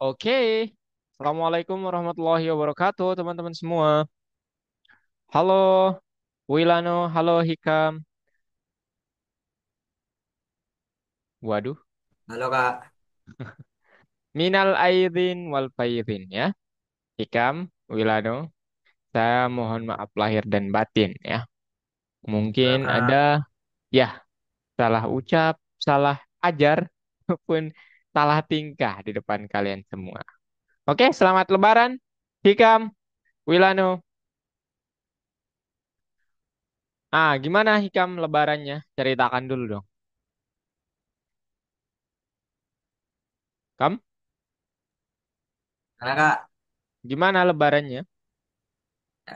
Oke, Assalamualaikum warahmatullahi wabarakatuh, teman-teman semua. Halo, Wilano, halo Hikam. Waduh, Halo Kak, minal aidin wal faizin ya. Hikam, Wilano, saya mohon maaf lahir dan batin ya. halo Mungkin Kak. ada ya salah ucap, salah ajar, maupun salah tingkah di depan kalian semua. Oke, selamat Lebaran, Hikam, Wilano. Gimana Hikam Lebarannya? Ceritakan dulu dong. Kam? Karena Kak, Gimana lebarannya? ya,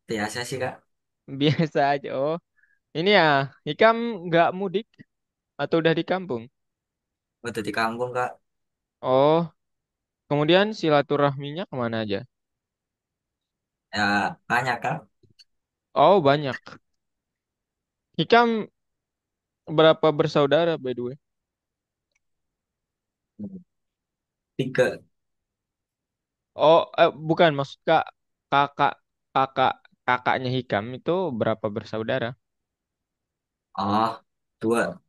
biasa sih Kak, Biasa aja. Oh, ini ya, Ikam nggak mudik atau udah di kampung? udah di kampung Kak. Oh, kemudian silaturahminya kemana aja? Ya banyak Kak, Oh, banyak. Ikam berapa bersaudara by the way? tiga. Oh, bukan maksud kak, kakak, kakak, kakaknya Hikam itu berapa bersaudara? Oh, dua.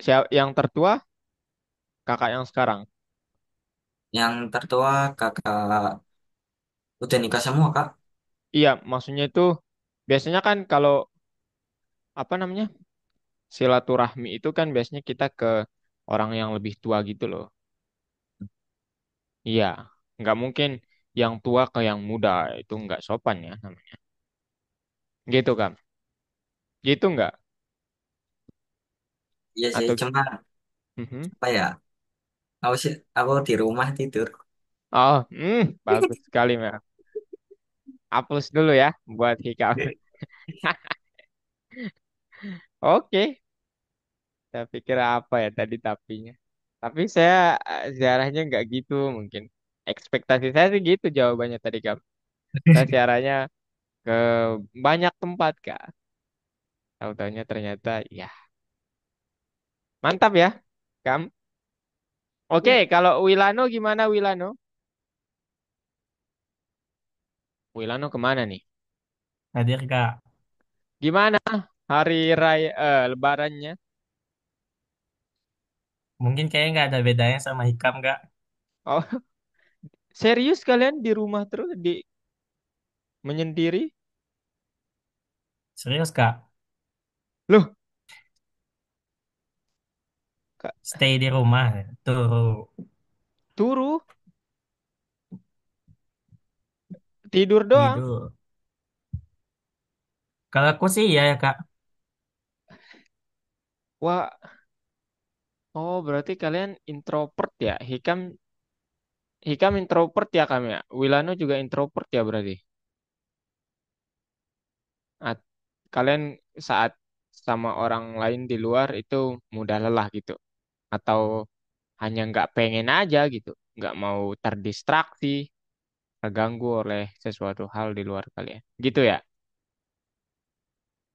Siapa yang tertua? Kakak yang sekarang. Yang tertua kakak udah nikah semua Kak. Iya, maksudnya itu biasanya kan kalau apa namanya silaturahmi itu kan biasanya kita ke orang yang lebih tua gitu loh. Iya, nggak mungkin yang tua ke yang muda itu nggak sopan ya namanya. Gitu kan? Gitu nggak? Iya sih, Atau cuma Mhm. apa ya? Aku di rumah tidur. Oh, bagus sekali Mer. Hapus dulu ya buat Hikam. Oke, saya pikir apa ya tadi tapinya. Tapi saya ziarahnya nggak gitu mungkin. Ekspektasi saya sih gitu jawabannya tadi Kak. Saya ziarahnya ke banyak tempat Kak. Tahu-taunya ternyata ya mantap ya, Kam. Oke, kalau Wilano gimana Wilano? Wilano kemana nih? Hadir Kak. Gimana hari raya Lebarannya? Mungkin kayaknya nggak ada bedanya sama Hikam Kak. Oh, serius kalian di rumah terus di menyendiri? Serius Kak, Loh, Kak, stay di rumah. Tuh, turu tidur doang. tidur. Kalau aku sih ya Kak, Wah, oh berarti kalian introvert ya? Hikam Hikam introvert ya Kam ya? Wilano juga introvert ya berarti? At- Kalian saat sama orang lain di luar itu mudah lelah gitu? Atau hanya nggak pengen aja gitu? Nggak mau terdistraksi, terganggu oleh sesuatu hal di luar kalian? Gitu ya,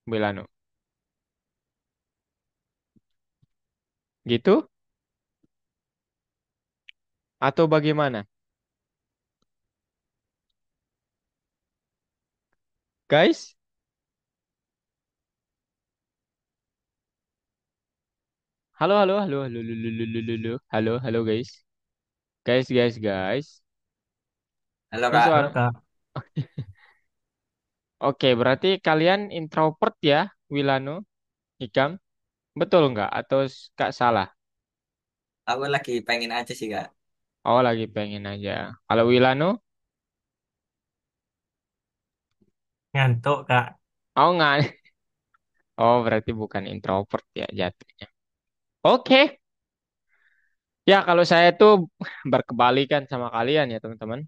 Wilano? Gitu? Atau bagaimana? Guys? Halo, halo, halo, halo, halo, halo, halo, halo, halo, guys. Guys, guys, guys. halo Ini Kak. suara. Halo Kak. Oke, berarti kalian introvert ya, Wilano, Hikam? Betul nggak? Atau Kak salah? Aku lagi pengen aja sih Kak. Oh, lagi pengen aja. Kalau Wilano? Ngantuk Kak. Oh, nggak. Oh, berarti bukan introvert ya jatuhnya. Oke. Ya, kalau saya tuh berkebalikan sama kalian ya, teman-teman.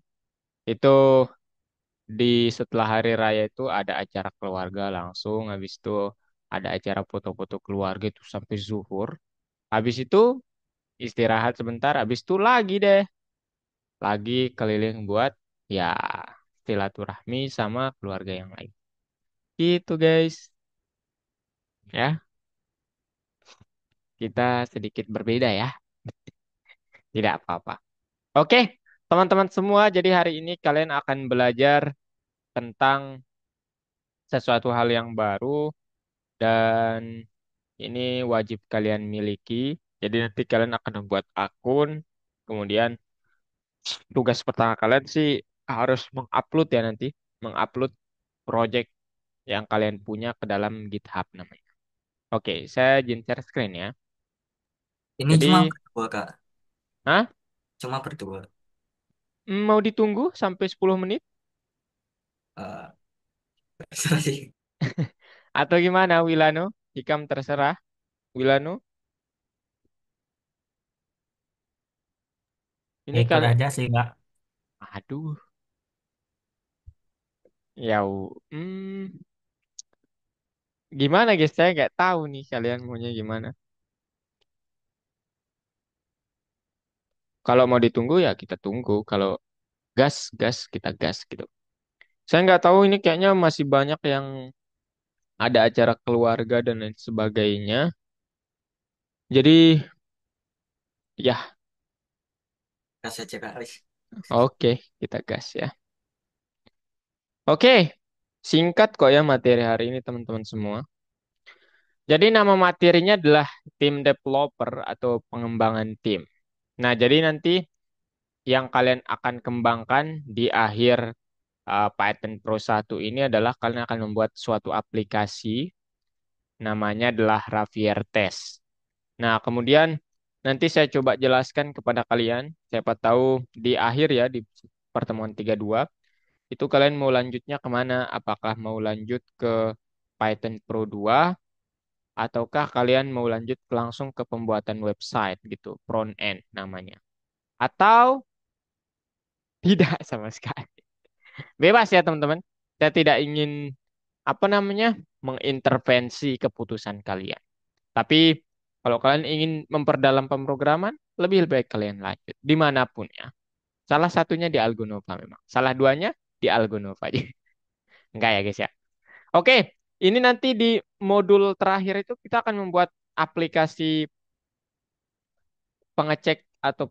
Itu di setelah hari raya itu ada acara keluarga langsung. Habis itu ada acara foto-foto keluarga itu sampai zuhur. Habis itu istirahat sebentar. Habis itu lagi deh. Lagi keliling buat ya silaturahmi sama keluarga yang lain. Gitu guys. Ya, kita sedikit berbeda ya. Tidak apa-apa. Oke, teman-teman semua, jadi hari ini kalian akan belajar tentang sesuatu hal yang baru dan ini wajib kalian miliki. Jadi nanti kalian akan membuat akun, kemudian tugas pertama kalian sih harus mengupload ya nanti, mengupload project yang kalian punya ke dalam GitHub namanya. Oke, saya izin share screen ya. Ini cuma Jadi, berdua, Kak. Hah? Cuma berdua. Mau ditunggu sampai 10 menit? Eh, Terserah sih. Atau gimana, Wilano? Hikam terserah, Wilano. Ya Ini ikut kali, aja sih, Kak. aduh, ya, gimana guys? Saya nggak tahu nih kalian maunya gimana. Kalau mau ditunggu ya kita tunggu. Kalau gas, gas, kita gas gitu. Saya nggak tahu ini kayaknya masih banyak yang ada acara keluarga dan lain sebagainya. Jadi, ya, Kasih aja, Kak. Wis. oke, kita gas ya. Oke, singkat kok ya materi hari ini teman-teman semua. Jadi nama materinya adalah tim developer atau pengembangan tim. Nah, jadi nanti yang kalian akan kembangkan di akhir Python Pro 1 ini adalah kalian akan membuat suatu aplikasi namanya adalah Ravier Test. Nah, kemudian nanti saya coba jelaskan kepada kalian, siapa tahu di akhir ya di pertemuan 32 itu kalian mau lanjutnya kemana? Apakah mau lanjut ke Python Pro 2 ataukah kalian mau lanjut langsung ke pembuatan website gitu, front end namanya. Atau tidak sama sekali. Bebas ya teman-teman. Saya tidak ingin apa namanya mengintervensi keputusan kalian. Tapi kalau kalian ingin memperdalam pemrograman, lebih baik kalian lanjut dimanapun ya. Salah satunya di Algonova memang. Salah duanya di Algonova aja. Enggak ya guys ya. Oke, ini nanti di modul terakhir itu kita akan membuat aplikasi pengecek atau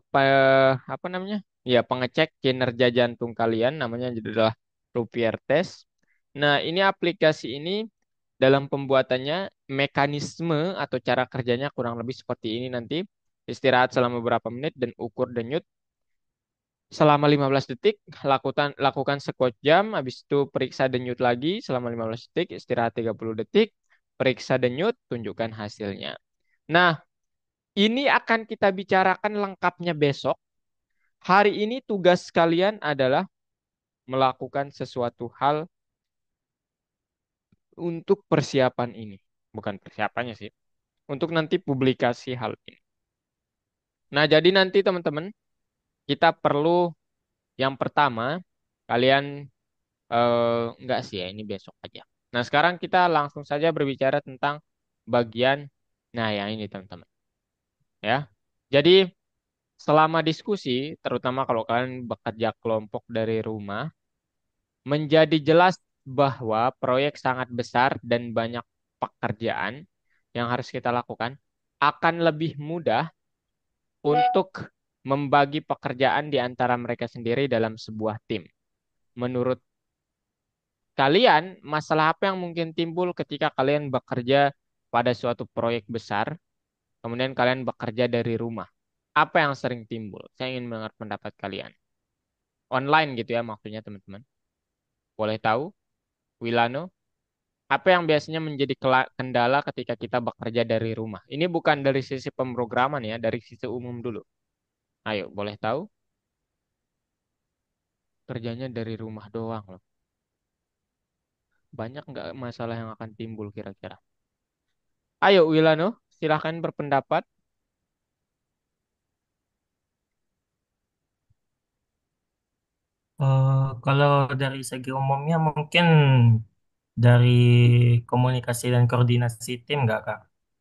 apa namanya? Ya, pengecek kinerja jantung kalian namanya adalah Rupier Test. Nah, ini aplikasi ini dalam pembuatannya mekanisme atau cara kerjanya kurang lebih seperti ini nanti. Istirahat selama beberapa menit dan ukur denyut selama 15 detik, lakukan squat jam, habis itu periksa denyut lagi selama 15 detik, istirahat 30 detik, periksa denyut, tunjukkan hasilnya. Nah, ini akan kita bicarakan lengkapnya besok. Hari ini tugas kalian adalah melakukan sesuatu hal untuk persiapan ini. Bukan persiapannya sih, untuk nanti publikasi hal ini. Nah, jadi nanti teman-teman, kita perlu yang pertama, kalian enggak sih ya, ini besok aja. Nah, sekarang kita langsung saja berbicara tentang bagian, nah yang ini teman-teman. Ya, jadi selama diskusi, terutama kalau kalian bekerja kelompok dari rumah, menjadi jelas bahwa proyek sangat besar dan banyak pekerjaan yang harus kita lakukan akan lebih mudah untuk membagi pekerjaan di antara mereka sendiri dalam sebuah tim. Menurut kalian, masalah apa yang mungkin timbul ketika kalian bekerja pada suatu proyek besar, kemudian kalian bekerja dari rumah? Apa yang sering timbul? Saya ingin mendengar pendapat kalian. Online gitu ya maksudnya teman-teman. Boleh tahu, Wilano? Apa yang biasanya menjadi kendala ketika kita bekerja dari rumah? Ini bukan dari sisi pemrograman ya, dari sisi umum dulu. Ayo, boleh tahu? Kerjanya dari rumah doang loh. Banyak nggak masalah yang akan timbul kira-kira? Ayo, Wilano, silahkan berpendapat. Kalau dari segi umumnya mungkin dari komunikasi dan koordinasi tim nggak, Kak?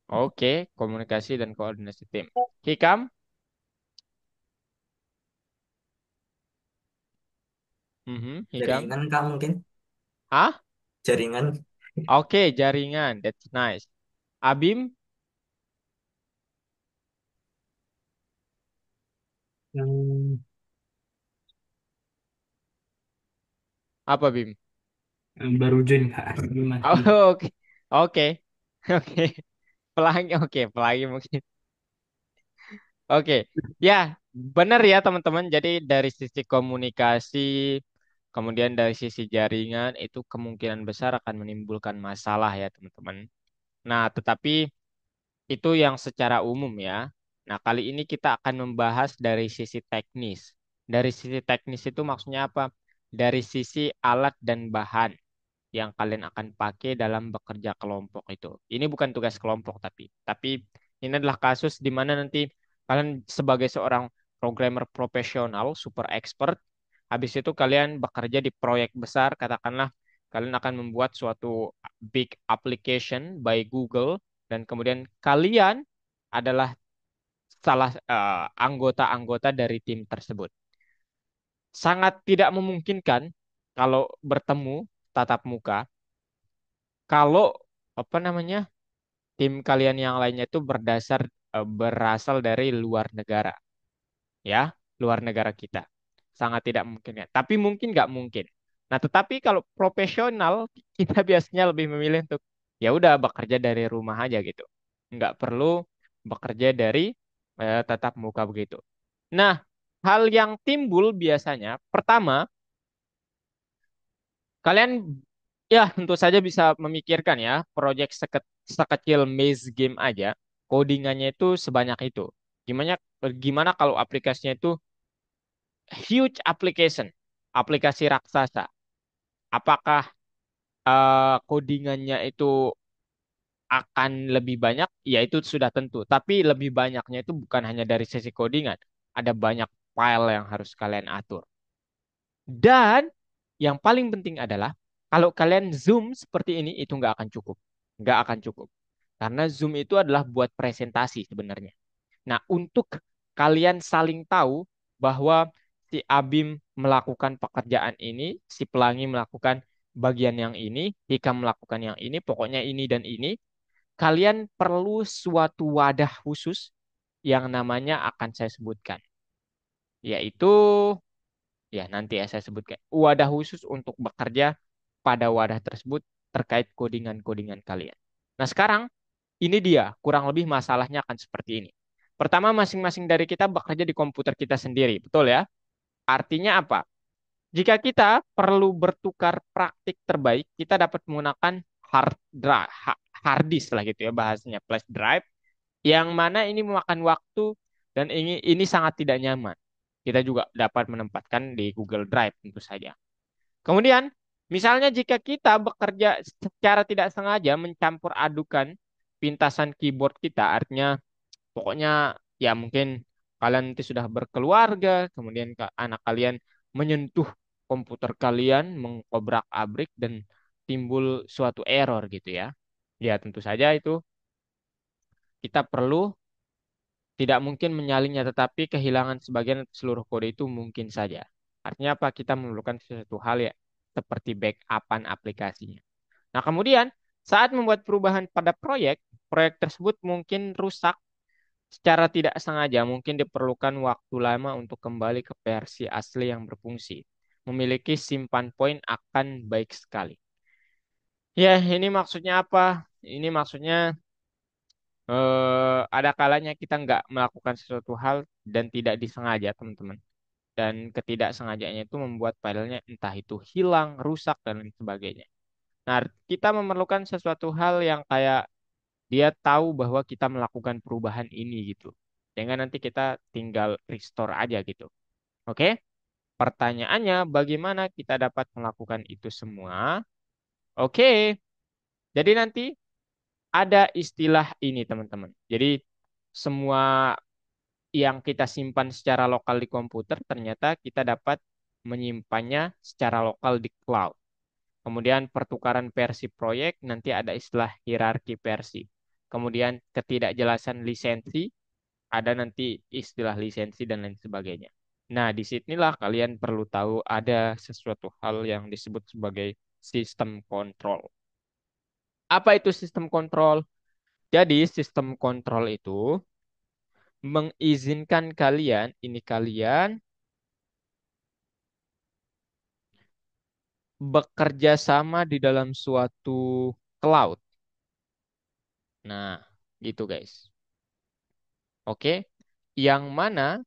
Oke, komunikasi dan koordinasi tim. Hikam? Hikam? Jaringan, Kak, mungkin. Ah? Jaringan. Oke, jaringan. That's nice. Abim? Hmm. Apa Bim? Baru join Kak, belum Oh, aktif. oke. Oke. Oke. Pelangi, oke, pelangi mungkin. Oke. Ya, benar ya teman-teman. Jadi dari sisi komunikasi, kemudian dari sisi jaringan itu kemungkinan besar akan menimbulkan masalah ya teman-teman. Nah, tetapi itu yang secara umum ya. Nah, kali ini kita akan membahas dari sisi teknis. Dari sisi teknis itu maksudnya apa? Dari sisi alat dan bahan yang kalian akan pakai dalam bekerja kelompok itu. Ini bukan tugas kelompok tapi ini adalah kasus di mana nanti kalian sebagai seorang programmer profesional, super expert, habis itu kalian bekerja di proyek besar, katakanlah kalian akan membuat suatu big application by Google dan kemudian kalian adalah salah anggota-anggota dari tim tersebut. Sangat tidak memungkinkan kalau bertemu tatap muka kalau apa namanya tim kalian yang lainnya itu berasal dari luar negara ya, luar negara kita. Sangat tidak mungkin ya, tapi mungkin nggak mungkin. Nah tetapi kalau profesional kita biasanya lebih memilih untuk ya udah bekerja dari rumah aja gitu, nggak perlu bekerja dari tatap muka begitu. Nah, hal yang timbul biasanya pertama, kalian ya tentu saja bisa memikirkan ya, sekecil maze game aja, codingannya itu sebanyak itu. Gimana gimana kalau aplikasinya itu huge application, aplikasi raksasa. Apakah codingannya itu akan lebih banyak? Ya itu sudah tentu. Tapi lebih banyaknya itu bukan hanya dari sisi codingan. Ada banyak file yang harus kalian atur. Dan yang paling penting adalah kalau kalian Zoom seperti ini itu nggak akan cukup. Nggak akan cukup. Karena Zoom itu adalah buat presentasi sebenarnya. Nah, untuk kalian saling tahu bahwa si Abim melakukan pekerjaan ini, si Pelangi melakukan bagian yang ini, Hikam melakukan yang ini, pokoknya ini dan ini, kalian perlu suatu wadah khusus yang namanya akan saya sebutkan, yaitu ya, nanti ya saya sebutkan. Wadah khusus untuk bekerja pada wadah tersebut terkait codingan-codingan kalian. Nah, sekarang ini dia, kurang lebih masalahnya akan seperti ini. Pertama, masing-masing dari kita bekerja di komputer kita sendiri, betul ya? Artinya apa? Jika kita perlu bertukar praktik terbaik, kita dapat menggunakan hard drive, hard disk lah gitu ya bahasanya, flash drive, yang mana ini memakan waktu dan ini sangat tidak nyaman. Kita juga dapat menempatkan di Google Drive tentu saja. Kemudian, misalnya jika kita bekerja secara tidak sengaja mencampur adukan pintasan keyboard kita, artinya pokoknya ya mungkin kalian nanti sudah berkeluarga, kemudian anak kalian menyentuh komputer kalian, mengobrak-abrik dan timbul suatu error gitu ya. Ya tentu saja itu kita perlu tidak mungkin menyalinya, tetapi kehilangan sebagian atau seluruh kode itu mungkin saja. Artinya apa? Kita memerlukan sesuatu hal ya, seperti backupan aplikasinya. Nah, kemudian saat membuat perubahan pada proyek, proyek tersebut mungkin rusak secara tidak sengaja. Mungkin diperlukan waktu lama untuk kembali ke versi asli yang berfungsi. Memiliki simpan poin akan baik sekali. Ya, ini maksudnya apa? Ini maksudnya ada kalanya kita nggak melakukan sesuatu hal dan tidak disengaja, teman-teman. Dan ketidaksengajaannya itu membuat filenya entah itu hilang, rusak, dan lain sebagainya. Nah, kita memerlukan sesuatu hal yang kayak dia tahu bahwa kita melakukan perubahan ini gitu. Jangan nanti kita tinggal restore aja gitu. Oke? Pertanyaannya, bagaimana kita dapat melakukan itu semua? Oke. Jadi nanti ada istilah ini, teman-teman. Jadi semua yang kita simpan secara lokal di komputer, ternyata kita dapat menyimpannya secara lokal di cloud. Kemudian pertukaran versi proyek, nanti ada istilah hierarki versi. Kemudian ketidakjelasan lisensi, ada nanti istilah lisensi dan lain sebagainya. Nah, disinilah kalian perlu tahu ada sesuatu hal yang disebut sebagai sistem kontrol. Apa itu sistem kontrol? Jadi, sistem kontrol itu mengizinkan kalian, ini kalian bekerja sama di dalam suatu cloud. Nah, gitu guys. Oke. Yang mana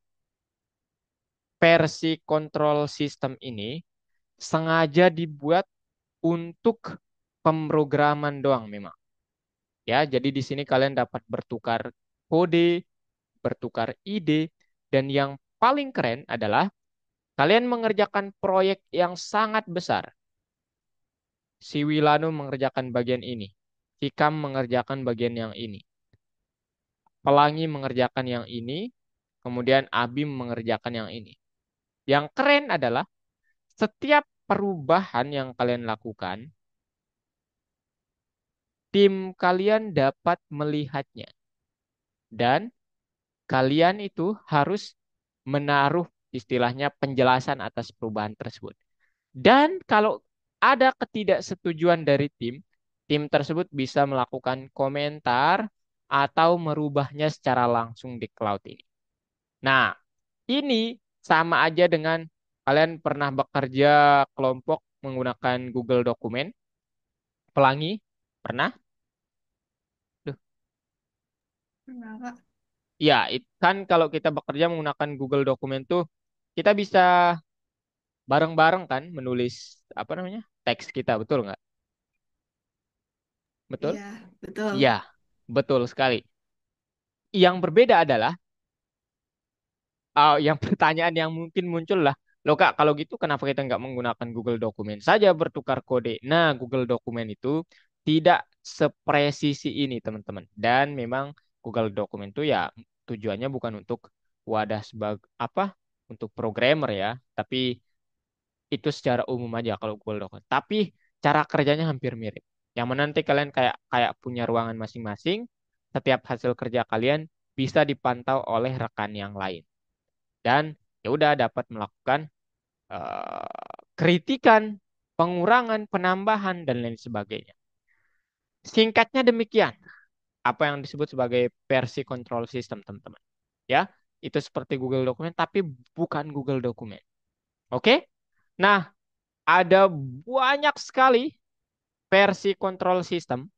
versi kontrol sistem ini sengaja dibuat untuk pemrograman doang memang. Ya, jadi di sini kalian dapat bertukar kode, bertukar ide, dan yang paling keren adalah kalian mengerjakan proyek yang sangat besar. Si Wilanu mengerjakan bagian ini. Hikam mengerjakan bagian yang ini. Pelangi mengerjakan yang ini. Kemudian Abim mengerjakan yang ini. Yang keren adalah setiap perubahan yang kalian lakukan, tim kalian dapat melihatnya. Dan kalian itu harus menaruh istilahnya penjelasan atas perubahan tersebut. Dan kalau ada ketidaksetujuan dari tim tersebut bisa melakukan komentar atau merubahnya secara langsung di cloud ini. Nah, ini sama aja dengan kalian pernah bekerja kelompok menggunakan Google Dokumen, Pelangi, pernah? Duh, Enggak, Kak. ya, kan kalau kita bekerja menggunakan Google Dokumen tuh kita bisa bareng-bareng kan menulis apa namanya teks kita, betul nggak? Betul? Iya, betul. Iya, betul sekali. Yang berbeda adalah yang pertanyaan yang mungkin muncul lah, loh Kak, kalau gitu kenapa kita nggak menggunakan Google Dokumen saja bertukar kode? Nah, Google Dokumen itu tidak sepresisi ini, teman-teman. Dan memang Google Dokumen itu ya tujuannya bukan untuk wadah sebagai apa? Untuk programmer ya, tapi itu secara umum aja kalau Google Dokumen. Tapi cara kerjanya hampir mirip. Yang mana nanti kalian kayak kayak punya ruangan masing-masing, setiap hasil kerja kalian bisa dipantau oleh rekan yang lain dan ya udah dapat melakukan kritikan, pengurangan, penambahan dan lain sebagainya. Singkatnya demikian, apa yang disebut sebagai versi control system, teman-teman. Ya, itu seperti Google Dokumen tapi bukan Google Dokumen. Oke? Nah, ada banyak sekali versi control system.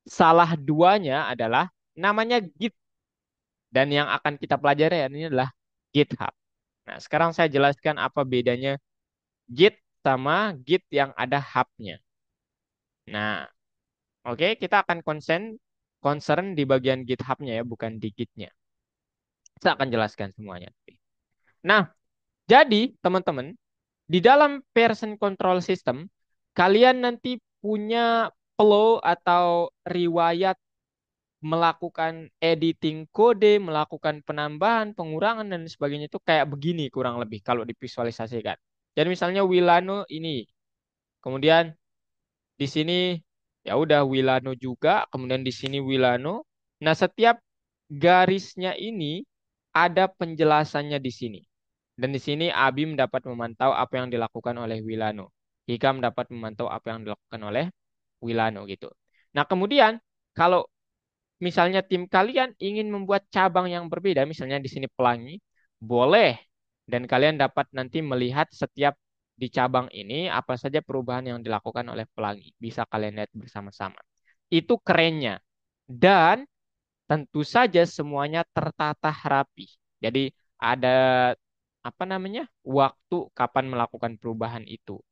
Salah duanya adalah namanya Git dan yang akan kita pelajari ini adalah GitHub. Nah, sekarang saya jelaskan apa bedanya Git sama Git yang ada hubnya. Nah, oke, kita akan concern di bagian GitHub-nya ya, bukan di Git-nya. Saya akan jelaskan semuanya. Nah, jadi teman-teman, di dalam version control system, kalian nanti punya flow atau riwayat melakukan editing kode, melakukan penambahan, pengurangan dan sebagainya itu kayak begini kurang lebih kalau divisualisasikan. Jadi misalnya Wilano ini, kemudian di sini ya udah Wilano juga, kemudian di sini Wilano. Nah, setiap garisnya ini ada penjelasannya di sini. Dan di sini Abim dapat memantau apa yang dilakukan oleh Wilano. Hikam dapat memantau apa yang dilakukan oleh Wilano gitu. Nah, kemudian kalau misalnya tim kalian ingin membuat cabang yang berbeda, misalnya di sini pelangi, boleh. Dan kalian dapat nanti melihat setiap di cabang ini apa saja perubahan yang dilakukan oleh pelangi. Bisa kalian lihat bersama-sama. Itu kerennya. Dan tentu saja semuanya tertata rapi. Jadi ada apa namanya? Waktu kapan melakukan perubahan itu,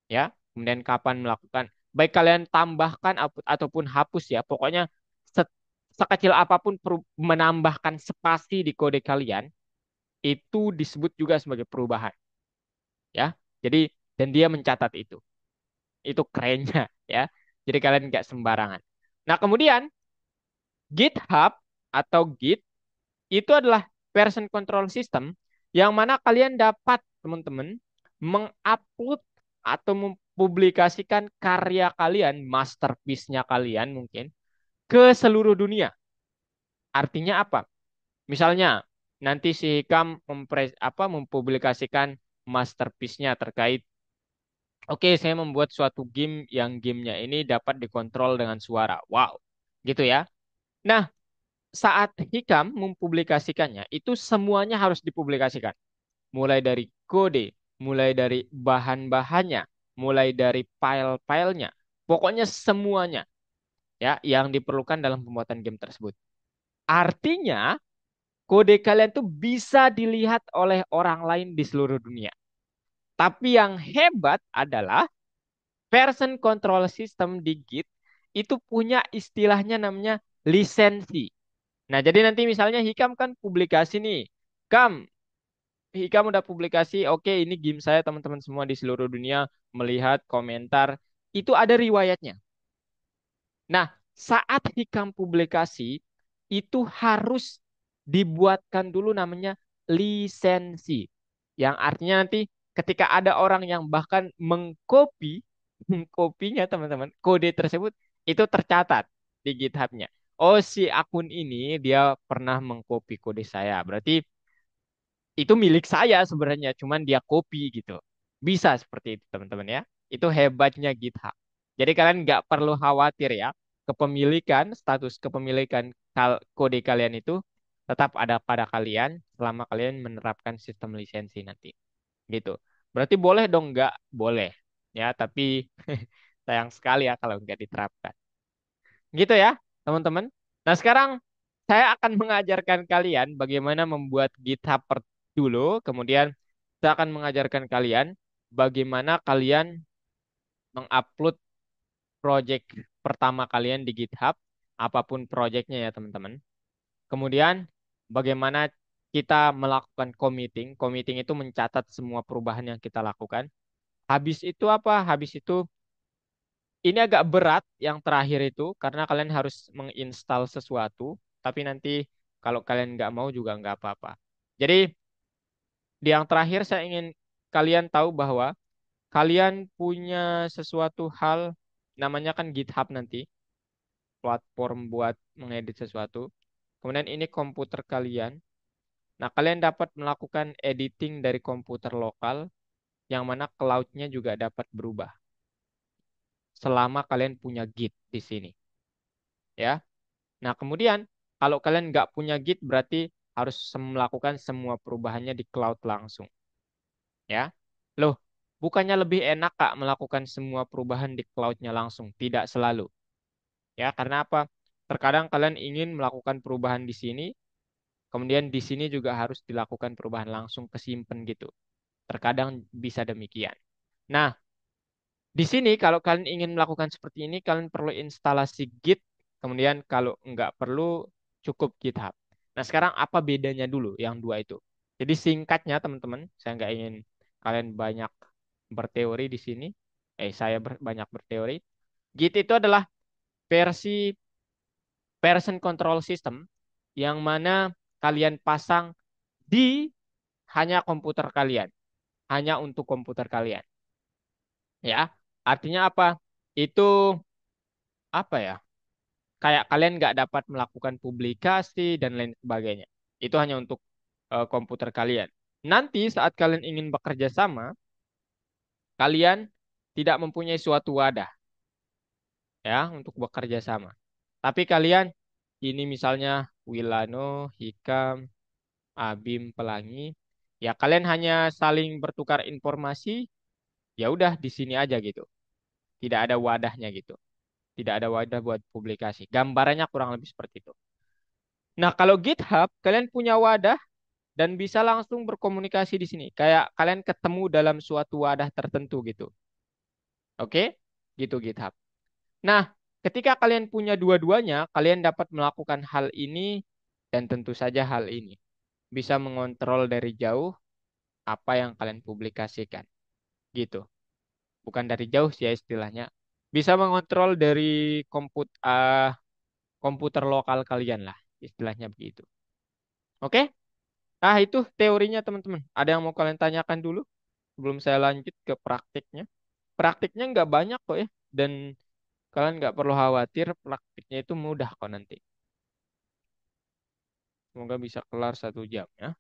ya. Kemudian kapan melakukan baik kalian tambahkan ataupun hapus ya. Pokoknya se- sekecil apapun menambahkan spasi di kode kalian itu disebut juga sebagai perubahan, ya. Jadi dan dia mencatat itu. Itu kerennya ya. Jadi kalian nggak sembarangan. Nah, kemudian GitHub atau Git itu adalah version control system yang mana kalian dapat, teman-teman, mengupload atau mempublikasikan karya kalian, masterpiece-nya kalian mungkin, ke seluruh dunia. Artinya apa? Misalnya, nanti si Hikam mempublikasikan masterpiece-nya terkait, oke, saya membuat suatu game yang gamenya ini dapat dikontrol dengan suara. Wow, gitu ya. Nah, saat Hikam mempublikasikannya, itu semuanya harus dipublikasikan. Mulai dari kode, mulai dari bahan-bahannya. mulai dari file-filenya, pokoknya semuanya ya yang diperlukan dalam pembuatan game tersebut. Artinya, kode kalian tuh bisa dilihat oleh orang lain di seluruh dunia. Tapi yang hebat adalah version control system di Git itu punya istilahnya namanya lisensi. Nah, jadi nanti misalnya Hikam kan publikasi nih. Kam, Hikam udah publikasi, oke ini game saya teman-teman semua di seluruh dunia melihat komentar. Itu ada riwayatnya. Nah, saat Hikam publikasi, itu harus dibuatkan dulu namanya lisensi. Yang artinya nanti ketika ada orang yang bahkan mengcopy, mengkopinya teman-teman, kode tersebut itu tercatat di GitHub-nya. Oh, si akun ini dia pernah mengcopy kode saya. Berarti itu milik saya sebenarnya, cuman dia copy gitu. Bisa seperti itu teman-teman ya. Itu hebatnya GitHub. Jadi kalian nggak perlu khawatir ya, kepemilikan, status kepemilikan kode kalian itu tetap ada pada kalian selama kalian menerapkan sistem lisensi nanti. Gitu. Berarti boleh dong nggak? Boleh. Ya, tapi sayang sekali ya kalau nggak diterapkan. Gitu ya, teman-teman. Nah, sekarang saya akan mengajarkan kalian bagaimana membuat GitHub dulu, kemudian saya akan mengajarkan kalian bagaimana kalian mengupload project pertama kalian di GitHub, apapun projectnya ya, teman-teman. Kemudian bagaimana kita melakukan committing. Committing itu mencatat semua perubahan yang kita lakukan. Habis itu apa? Habis itu ini agak berat yang terakhir itu karena kalian harus menginstal sesuatu, tapi nanti kalau kalian nggak mau juga nggak apa-apa. Jadi di yang terakhir saya ingin kalian tahu bahwa kalian punya sesuatu hal namanya kan GitHub nanti, platform buat mengedit sesuatu. Kemudian ini komputer kalian. Nah, kalian dapat melakukan editing dari komputer lokal yang mana cloud-nya juga dapat berubah selama kalian punya Git di sini, ya. Nah, kemudian kalau kalian nggak punya Git berarti harus melakukan semua perubahannya di cloud langsung, ya. Loh, bukannya lebih enak Kak melakukan semua perubahan di cloud-nya langsung? Tidak selalu, ya. Karena apa? Terkadang kalian ingin melakukan perubahan di sini, kemudian di sini juga harus dilakukan perubahan langsung kesimpan gitu. Terkadang bisa demikian. Nah, di sini kalau kalian ingin melakukan seperti ini, kalian perlu instalasi Git. Kemudian kalau nggak perlu, cukup GitHub. Nah, sekarang apa bedanya dulu yang dua itu? Jadi singkatnya teman-teman, saya nggak ingin kalian banyak berteori di sini. Saya banyak berteori. Git itu adalah versi version control system yang mana kalian pasang di hanya komputer kalian, hanya untuk komputer kalian. Ya, artinya apa? Itu apa ya? Kayak kalian nggak dapat melakukan publikasi dan lain sebagainya. Itu hanya untuk komputer kalian. Nanti saat kalian ingin bekerja sama, kalian tidak mempunyai suatu wadah ya untuk bekerja sama. Tapi kalian ini misalnya Wilano, Hikam, Abim, Pelangi, ya kalian hanya saling bertukar informasi, ya udah di sini aja gitu. Tidak ada wadahnya gitu. Tidak ada wadah buat publikasi. Gambarannya kurang lebih seperti itu. Nah, kalau GitHub, kalian punya wadah dan bisa langsung berkomunikasi di sini. Kayak kalian ketemu dalam suatu wadah tertentu gitu. Oke? Gitu GitHub. Nah, ketika kalian punya dua-duanya, kalian dapat melakukan hal ini dan tentu saja hal ini. Bisa mengontrol dari jauh apa yang kalian publikasikan. Gitu. Bukan dari jauh sih ya istilahnya. Bisa mengontrol dari komputer lokal kalian lah. Istilahnya begitu. Oke? Ah, itu teorinya teman-teman. Ada yang mau kalian tanyakan dulu sebelum saya lanjut ke praktiknya? Praktiknya nggak banyak kok ya. Dan kalian nggak perlu khawatir, praktiknya itu mudah kok nanti. Semoga bisa kelar 1 jam ya.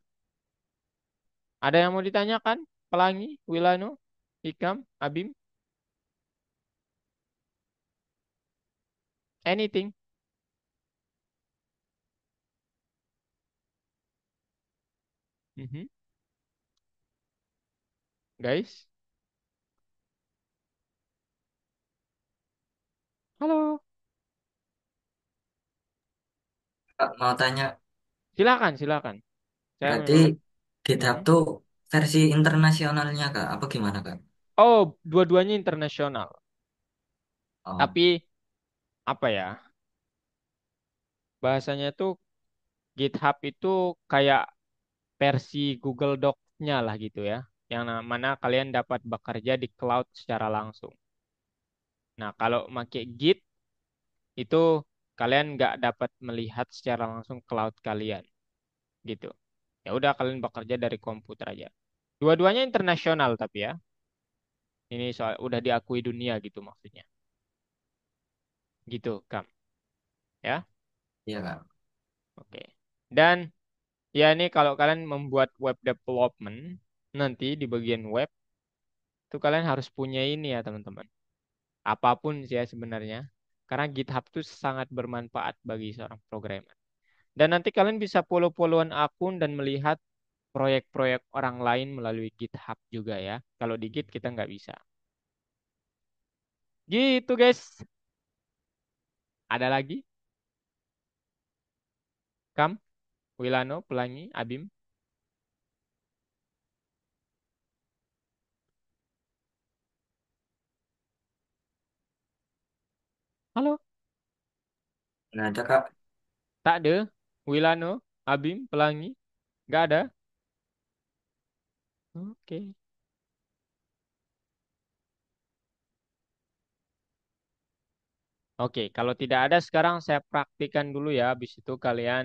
Ada yang mau ditanyakan? Pelangi, Wilano, Hikam, Abim, anything? Mhm. Guys, Halo. Kak, mau tanya, Silakan, silakan. Saya berarti menunggu. GitHub Hmm. tuh versi internasionalnya Kak? Apa gimana Kak? Oh, dua-duanya internasional. Oh, Tapi apa ya? Bahasanya tuh GitHub itu kayak versi Google Docs-nya lah gitu ya. Yang mana kalian dapat bekerja di cloud secara langsung. Nah, kalau pakai Git itu kalian nggak dapat melihat secara langsung cloud kalian gitu. Ya udah kalian bekerja dari komputer aja. Dua-duanya internasional tapi ya. Ini soal udah diakui dunia gitu maksudnya. Gitu, Kam. Ya. iya Kak. Oke. Dan ya ini kalau kalian membuat web development nanti di bagian web itu kalian harus punya ini ya teman-teman. Apapun sih ya sebenarnya. Karena GitHub itu sangat bermanfaat bagi seorang programmer. Dan nanti kalian bisa follow-followan akun dan melihat proyek-proyek orang lain melalui GitHub juga ya. Kalau di Git kita nggak bisa. Gitu guys. Ada lagi? Kam, Wilano, Pelangi, Abim. Halo? Nggak ada Kak. Tak ada? Wilano, Abim, Pelangi? Nggak ada? Oke. Oke, kalau tidak ada sekarang saya praktikan dulu ya. Habis itu kalian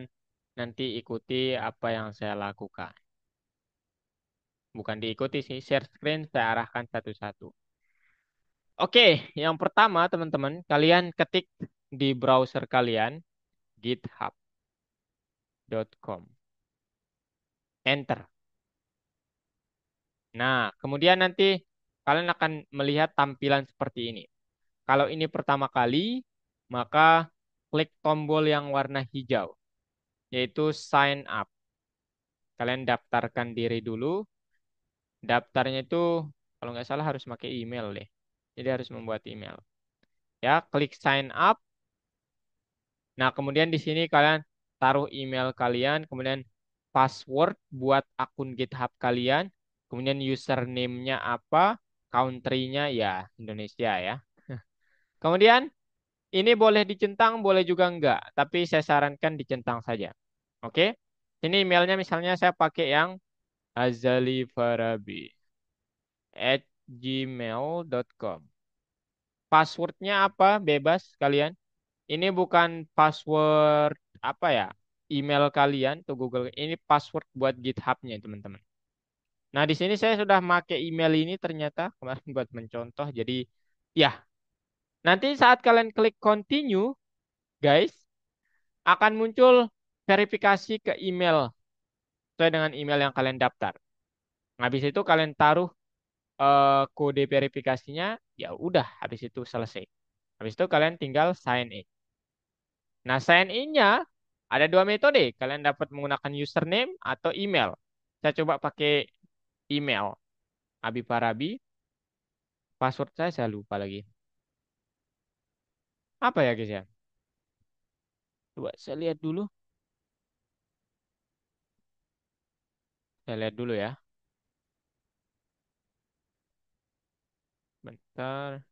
nanti ikuti apa yang saya lakukan. Bukan diikuti sih, share screen saya arahkan satu-satu. Oke, yang pertama teman-teman, kalian ketik di browser kalian github.com. Enter. Nah, kemudian nanti kalian akan melihat tampilan seperti ini. Kalau ini pertama kali, maka klik tombol yang warna hijau, yaitu sign up. Kalian daftarkan diri dulu. Daftarnya itu kalau nggak salah harus pakai email deh. Jadi harus membuat email. Ya, klik sign up. Nah, kemudian di sini kalian taruh email kalian, kemudian password buat akun GitHub kalian, kemudian username-nya apa, country-nya ya Indonesia ya. Kemudian ini boleh dicentang, boleh juga enggak, tapi saya sarankan dicentang saja. Oke? Ini emailnya misalnya saya pakai yang azalifarabi@gmail.com. Passwordnya apa? Bebas kalian. Ini bukan password apa ya? Email kalian tuh Google. Ini password buat GitHub-nya teman-teman. Nah di sini saya sudah pakai email ini ternyata kemarin buat mencontoh. Jadi ya nanti saat kalian klik continue, guys, akan muncul verifikasi ke email sesuai dengan email yang kalian daftar. Nah, habis itu kalian taruh kode verifikasinya, ya udah, habis itu selesai. Habis itu kalian tinggal sign in. Nah, sign in-nya ada dua metode. Kalian dapat menggunakan username atau email. Saya coba pakai email. Abi Parabi. Password saya lupa lagi. Apa ya guys ya? Coba saya lihat dulu. Saya lihat dulu ya. Bentar.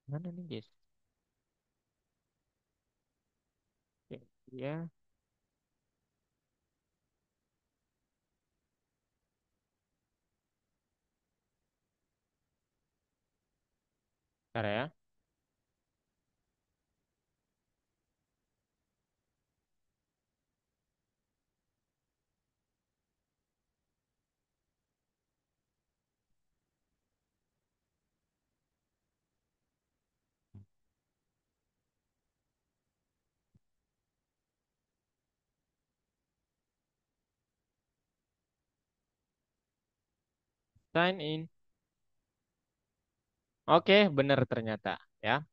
Mana nih guys? Oke, ya, bentar ya. Sign in. Oke, benar ternyata ya.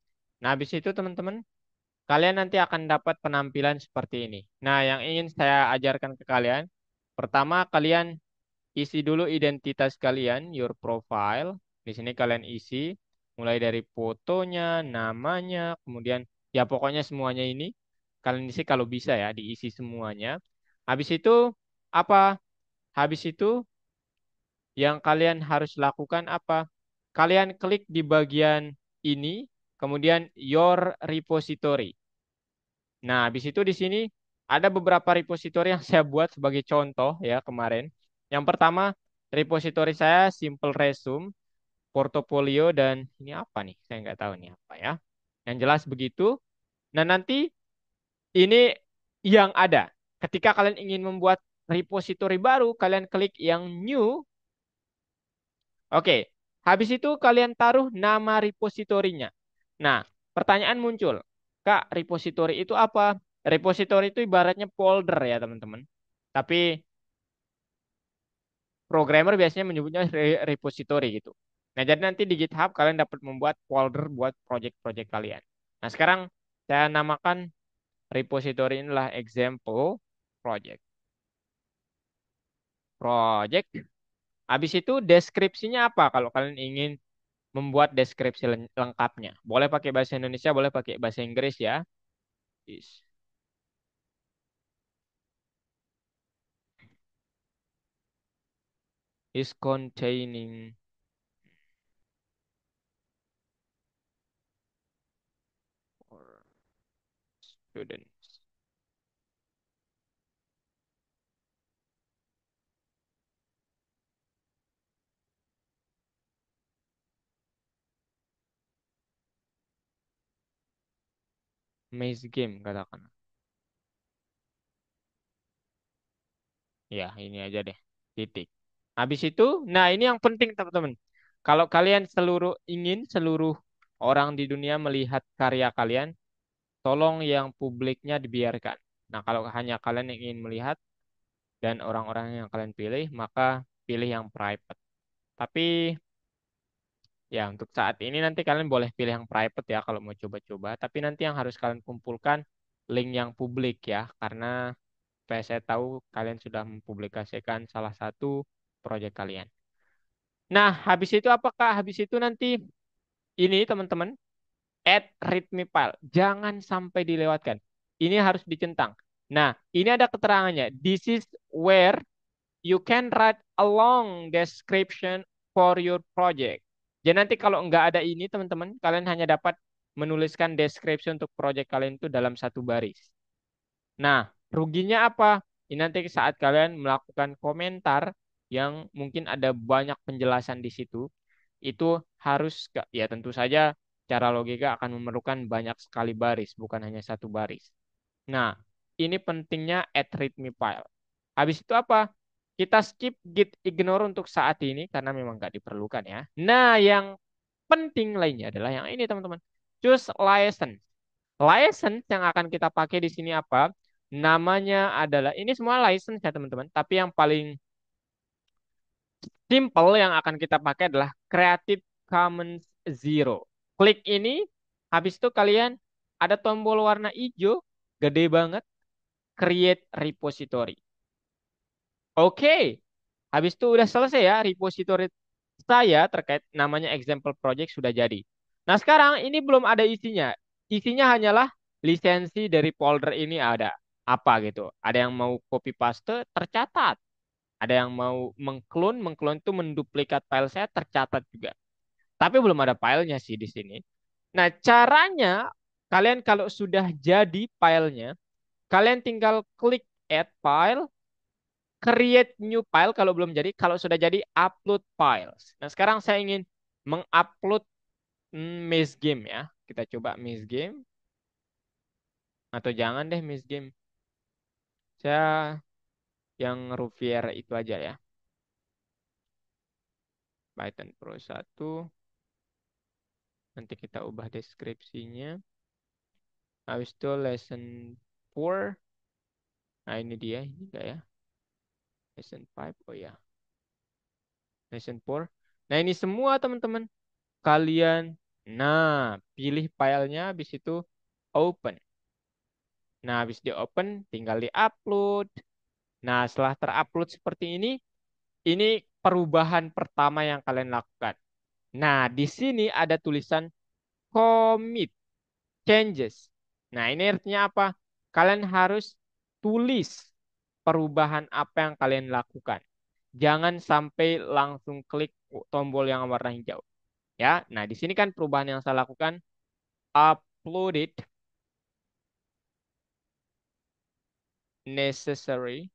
Nah, habis itu teman-teman, kalian nanti akan dapat penampilan seperti ini. Nah, yang ingin saya ajarkan ke kalian, pertama kalian isi dulu identitas kalian, your profile. Di sini kalian isi mulai dari fotonya, namanya, kemudian ya pokoknya semuanya ini kalian isi kalau bisa ya, diisi semuanya. Habis itu apa? Habis itu yang kalian harus lakukan apa? Kalian klik di bagian ini, kemudian your repository. Nah, habis itu di sini ada beberapa repository yang saya buat sebagai contoh ya kemarin. Yang pertama, repository saya simple resume, portofolio, dan ini apa nih? Saya nggak tahu nih apa ya. Yang jelas begitu. Nah, nanti ini yang ada. Ketika kalian ingin membuat repository baru, kalian klik yang new. Oke, habis itu kalian taruh nama repositorinya. Nah, pertanyaan muncul, Kak, repository itu apa? Repository itu ibaratnya folder ya, teman-teman. Tapi programmer biasanya menyebutnya repository gitu. Nah, jadi nanti di GitHub kalian dapat membuat folder buat project-project kalian. Nah, sekarang saya namakan repository inilah example project. Project. Habis itu deskripsinya apa kalau kalian ingin membuat deskripsi lengkapnya. Boleh pakai bahasa Indonesia, boleh pakai bahasa Inggris ya. Is, is containing for students. Maze game katakan. Ya, ini aja deh. Titik. Habis itu, nah ini yang penting teman-teman. Kalau kalian ingin seluruh orang di dunia melihat karya kalian, tolong yang publiknya dibiarkan. Nah, kalau hanya kalian yang ingin melihat dan orang-orang yang kalian pilih, maka pilih yang private. Tapi ya, untuk saat ini nanti kalian boleh pilih yang private ya kalau mau coba-coba. Tapi nanti yang harus kalian kumpulkan link yang publik ya. Karena supaya saya tahu kalian sudah mempublikasikan salah satu proyek kalian. Nah, habis itu apakah? Habis itu nanti ini teman-teman, add readme file. Jangan sampai dilewatkan. Ini harus dicentang. Nah, ini ada keterangannya. This is where you can write a long description for your project. Jadi nanti kalau nggak ada ini teman-teman, kalian hanya dapat menuliskan description untuk project kalian itu dalam satu baris. Nah, ruginya apa? Ini nanti saat kalian melakukan komentar yang mungkin ada banyak penjelasan di situ, itu harus, ya tentu saja cara logika akan memerlukan banyak sekali baris, bukan hanya satu baris. Nah, ini pentingnya add readme file. Habis itu apa? Kita skip git ignore untuk saat ini karena memang nggak diperlukan ya. Nah, yang penting lainnya adalah yang ini teman-teman. Choose license. License yang akan kita pakai di sini apa? Namanya adalah, ini semua license ya teman-teman. Tapi yang paling simple yang akan kita pakai adalah Creative Commons Zero. Klik ini, habis itu kalian ada tombol warna hijau, gede banget, Create Repository. Oke, habis itu udah selesai ya repository saya terkait namanya example project sudah jadi. Nah sekarang ini belum ada isinya. Isinya hanyalah lisensi dari folder ini ada apa gitu. Ada yang mau copy paste tercatat. Ada yang mau mengklon, mengklon itu menduplikat file saya tercatat juga. Tapi belum ada filenya sih di sini. Nah caranya kalian kalau sudah jadi filenya, kalian tinggal klik add file, create new file kalau belum jadi, kalau sudah jadi upload files. Nah, sekarang saya ingin mengupload Maze Game ya. Kita coba Maze Game atau jangan deh Maze Game. Saya yang Ruvier itu aja ya. Python Pro 1. Nanti kita ubah deskripsinya. Habis itu lesson 4. Nah, ini dia, ini enggak ya? Lesson 5. Oh ya. Lesson 4. Nah, ini semua teman-teman. Kalian, nah, pilih filenya, habis itu open. Nah, habis di open, tinggal di upload. Nah, setelah terupload seperti ini perubahan pertama yang kalian lakukan. Nah, di sini ada tulisan commit changes. Nah, ini artinya apa? Kalian harus tulis perubahan apa yang kalian lakukan. Jangan sampai langsung klik tombol yang warna hijau. Ya, nah di sini kan perubahan yang saya lakukan uploaded necessary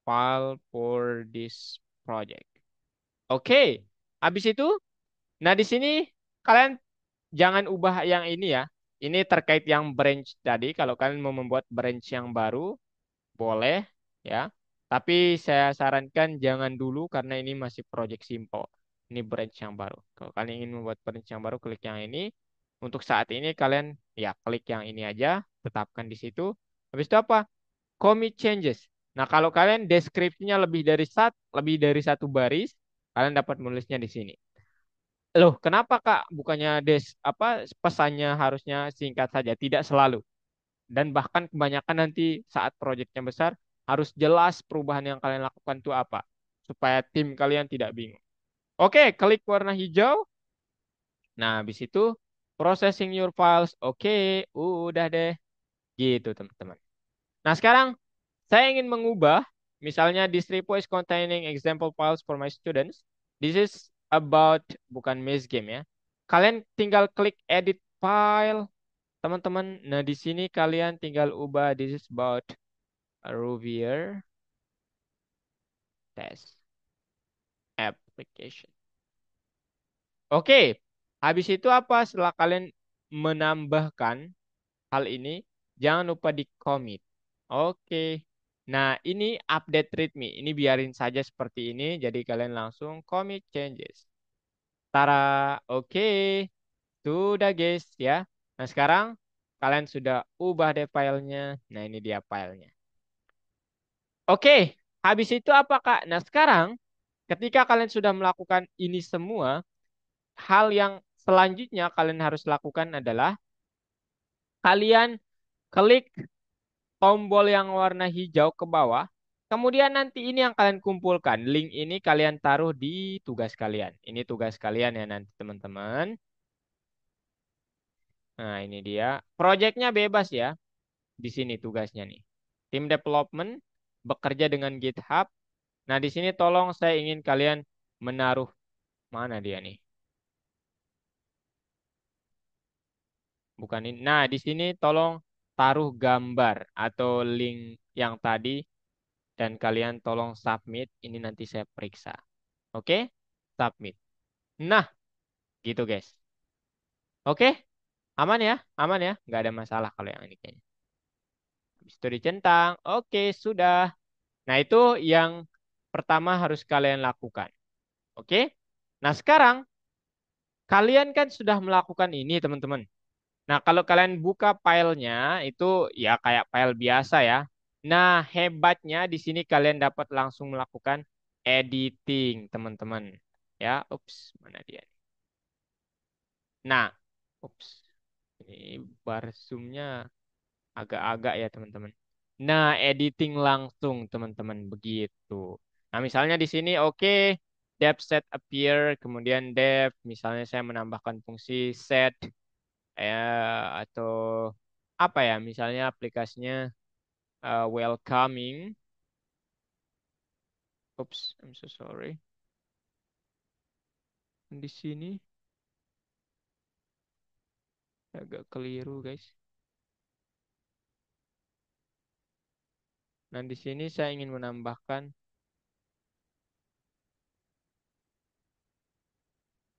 file for this project. Oke, habis itu, nah di sini kalian jangan ubah yang ini ya. Ini terkait yang branch tadi. Kalau kalian mau membuat branch yang baru, boleh ya. Tapi saya sarankan jangan dulu karena ini masih project simple. Ini branch yang baru. Kalau kalian ingin membuat branch yang baru, klik yang ini. Untuk saat ini kalian ya klik yang ini aja, tetapkan di situ. Habis itu apa? Commit changes. Nah, kalau kalian deskripsinya lebih dari satu baris, kalian dapat menulisnya di sini. Loh, kenapa Kak? Bukannya pesannya harusnya singkat saja, tidak selalu. Dan bahkan kebanyakan nanti saat proyeknya besar harus jelas perubahan yang kalian lakukan itu apa supaya tim kalian tidak bingung. Oke, klik warna hijau. Nah, habis itu processing your files. Oke, udah deh. Gitu, teman-teman. Nah, sekarang saya ingin mengubah misalnya this repo is containing example files for my students. This is about bukan maze game ya. Kalian tinggal klik edit file, teman-teman. Nah, di sini kalian tinggal ubah this is about Rouvier test application. Oke, habis itu apa? Setelah kalian menambahkan hal ini, jangan lupa di commit. Oke. Nah, ini update readme. Ini biarin saja seperti ini. Jadi kalian langsung commit changes. Tara, oke. Sudah guys ya. Nah, sekarang kalian sudah ubah deh filenya. Nah, ini dia filenya. Oke, habis itu apa Kak? Nah, sekarang ketika kalian sudah melakukan ini semua, hal yang selanjutnya kalian harus lakukan adalah kalian klik tombol yang warna hijau ke bawah. Kemudian nanti ini yang kalian kumpulkan. Link ini kalian taruh di tugas kalian. Ini tugas kalian ya nanti teman-teman. Nah, ini dia. Projectnya bebas ya. Di sini tugasnya nih. Tim development bekerja dengan GitHub. Nah, di sini tolong saya ingin kalian menaruh mana dia nih? Bukan ini. Nah, di sini tolong taruh gambar atau link yang tadi dan kalian tolong submit. Ini nanti saya periksa. Oke? Submit. Nah, gitu guys. Oke? Aman ya? Aman ya? Nggak ada masalah kalau yang ini kayaknya. Habis itu dicentang. Oke, sudah. Nah, itu yang pertama harus kalian lakukan. Oke? Nah, sekarang kalian kan sudah melakukan ini, teman-teman. Nah, kalau kalian buka filenya itu ya kayak file biasa ya. Nah, hebatnya di sini kalian dapat langsung melakukan editing, teman-teman. Ya, ups, mana dia? Nah, ups. Ini bar zoom-nya agak-agak ya, teman-teman. Nah, editing langsung, teman-teman, begitu. Nah, misalnya di sini oke, depth set appear, kemudian depth, misalnya saya menambahkan fungsi set atau apa ya misalnya aplikasinya welcoming. Oops, I'm so sorry. Di sini agak keliru guys. Nah, di sini saya ingin menambahkan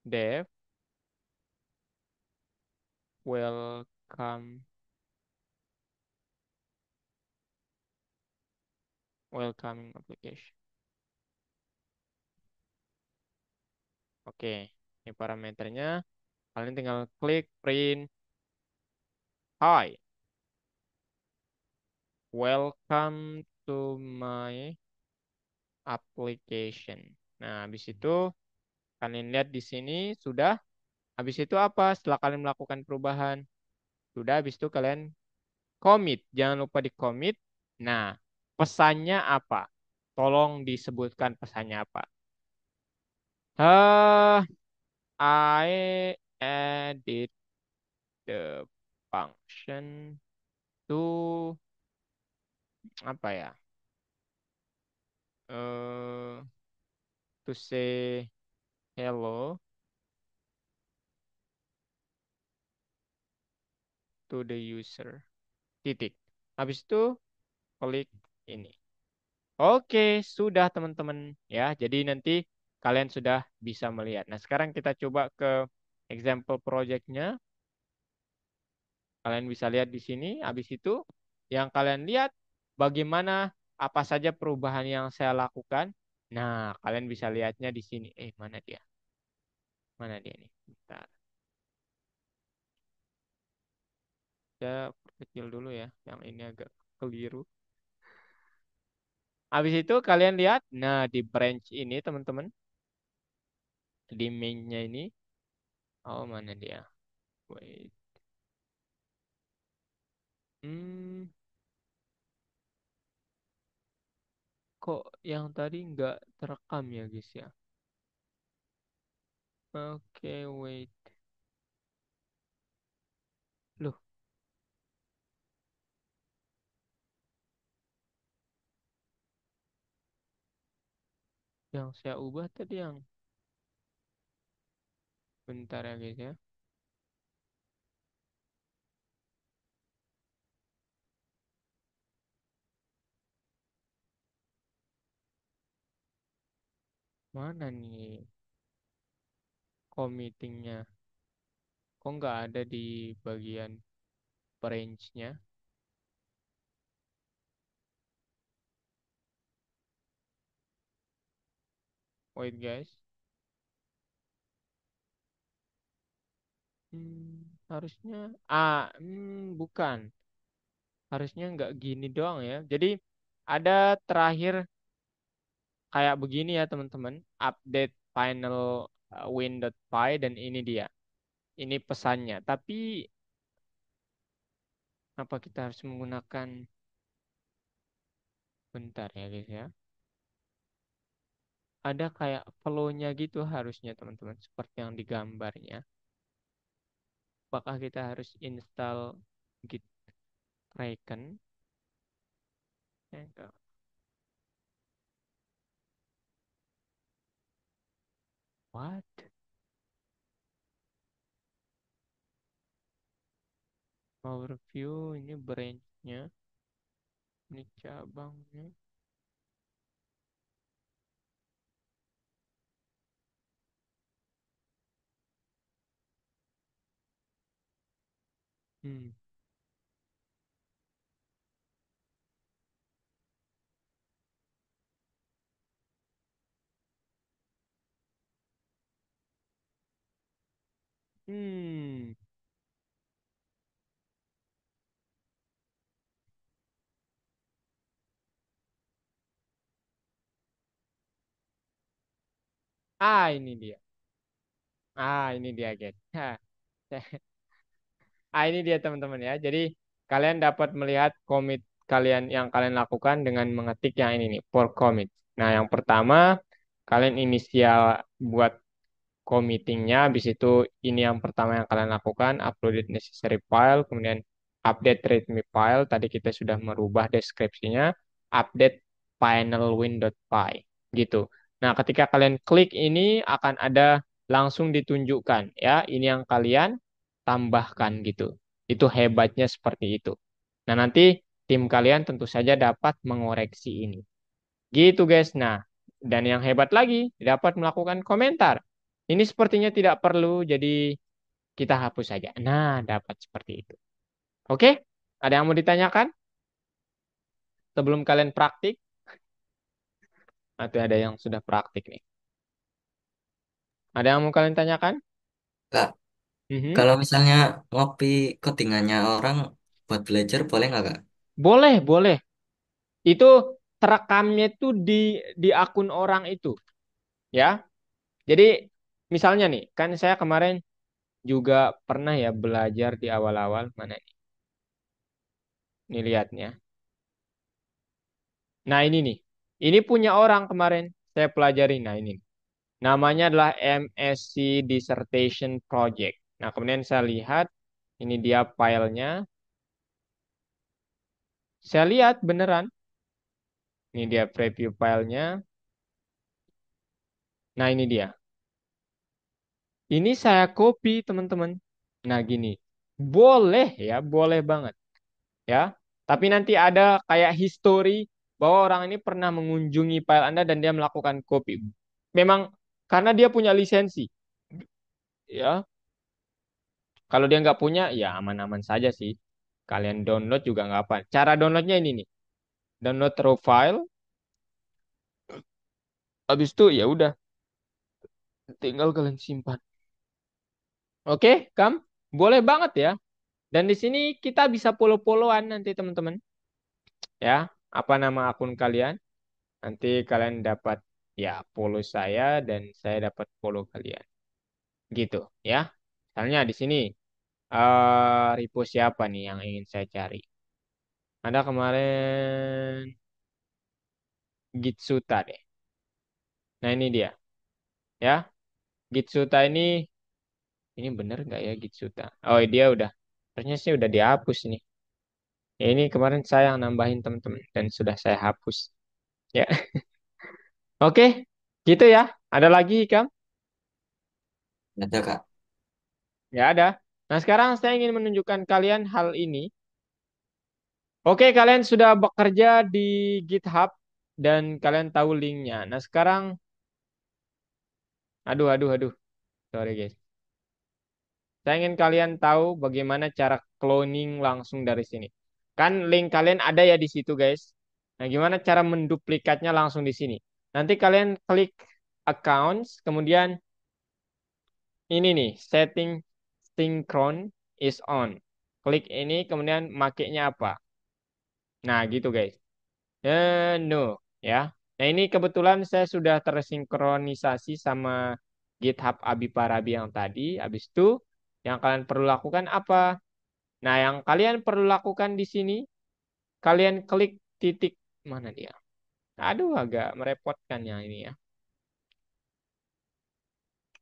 dev welcome welcoming application. Oke, ini parameternya. Kalian tinggal klik print. Hi, welcome to my application. Nah, habis itu kalian lihat di sini sudah. Habis itu apa? Setelah kalian melakukan perubahan, sudah habis itu kalian commit. Jangan lupa di commit. Nah, pesannya apa? Tolong disebutkan pesannya apa. Ah, I edit the function to apa ya? eh to say hello to the user. Titik. Habis itu klik ini. Oke, sudah teman-teman ya. Jadi nanti kalian sudah bisa melihat. Nah, sekarang kita coba ke example project-nya. Kalian bisa lihat di sini. Habis itu yang kalian lihat bagaimana apa saja perubahan yang saya lakukan. Nah, kalian bisa lihatnya di sini. Mana dia? Mana dia nih? Bentar. Saya perkecil dulu ya. Yang ini agak keliru. Habis itu kalian lihat. Nah, di branch ini teman-teman. Di main-nya ini. Oh, mana dia? Wait. Hmm, kok yang tadi nggak terekam ya guys ya? Oke, wait. Loh, yang saya ubah tadi yang bentar ya guys ya. Mana nih committingnya? Kok nggak ada di bagian branch-nya? Wait guys. Harusnya bukan. Harusnya nggak gini doang ya. Jadi ada terakhir kayak begini ya teman-teman. Update final win.py dan ini dia. Ini pesannya. Tapi apa kita harus menggunakan bentar ya guys ya. Ada kayak flow-nya gitu harusnya teman-teman. Seperti yang di gambarnya. Apakah kita harus install Git Kraken? Enggak. What? Overview ini branch-nya. Ini cabangnya. Hmm. Hmm. Ini dia. Ini dia, guys. Hah. Ini dia teman-teman ya. Jadi kalian dapat melihat komit kalian yang kalian lakukan dengan mengetik yang ini nih, for commit. Nah, yang pertama kalian inisial buat committingnya, habis itu ini yang pertama yang kalian lakukan, uploaded necessary file, kemudian update readme file, tadi kita sudah merubah deskripsinya, update final win.py gitu. Nah, ketika kalian klik ini akan ada langsung ditunjukkan ya, ini yang kalian tambahkan gitu. Itu hebatnya seperti itu. Nah, nanti tim kalian tentu saja dapat mengoreksi ini. Gitu guys. Nah, dan yang hebat lagi dapat melakukan komentar. Ini sepertinya tidak perlu, jadi kita hapus saja. Nah, dapat seperti itu. Oke? Ada yang mau ditanyakan sebelum kalian praktik? Atau ada yang sudah praktik nih? Ada yang mau kalian tanyakan? Kak, Mhm. kalau misalnya ngopi codingannya orang buat belajar boleh nggak Kak? Boleh, boleh. Itu terekamnya itu di akun orang itu. ya. Jadi misalnya nih, kan saya kemarin juga pernah ya belajar di awal-awal mana ini? Nih lihatnya. Nah ini nih, ini punya orang kemarin saya pelajari. Nah ini, namanya adalah MSc Dissertation Project. Nah kemudian saya lihat, ini dia filenya. Saya lihat beneran, ini dia preview filenya. Nah ini dia. Ini saya copy teman-teman. Nah gini, boleh ya, boleh banget ya. Tapi nanti ada kayak history bahwa orang ini pernah mengunjungi file Anda dan dia melakukan copy. Memang karena dia punya lisensi, ya. Kalau dia nggak punya, ya aman-aman saja sih. Kalian download juga nggak apa. Cara downloadnya ini nih, download raw file. Habis itu ya udah, tinggal kalian simpan. Oke, Kam, boleh banget ya. Dan di sini kita bisa follow-followan nanti teman-teman, ya. Apa nama akun kalian? Nanti kalian dapat ya follow saya dan saya dapat follow kalian. Gitu ya. Misalnya di sini repo siapa nih yang ingin saya cari? Ada kemarin Gitsuta deh. Nah ini dia ya. Gitsuta ini bener nggak ya Gitsuta? Oh dia udah. Ternyata sih udah dihapus nih. Ya ini kemarin saya yang nambahin teman-teman dan sudah saya hapus. Ya. Oke, gitu ya. Ada lagi Kam? Ada Kak. Ya ada. Nah sekarang saya ingin menunjukkan kalian hal ini. Oke, kalian sudah bekerja di GitHub dan kalian tahu linknya. Nah sekarang, aduh, sorry guys. Saya ingin kalian tahu bagaimana cara cloning langsung dari sini. Kan link kalian ada ya di situ guys. Nah gimana cara menduplikatnya langsung di sini. Nanti kalian klik accounts, kemudian ini nih, setting synchron is on. Klik ini, kemudian makainya apa? Nah gitu guys. No, ya. Nah ini kebetulan saya sudah tersinkronisasi sama GitHub Abi Parabi yang tadi. Habis itu yang kalian perlu lakukan apa? Nah yang kalian perlu lakukan di sini, kalian klik titik mana dia? Aduh agak merepotkan yang ini ya.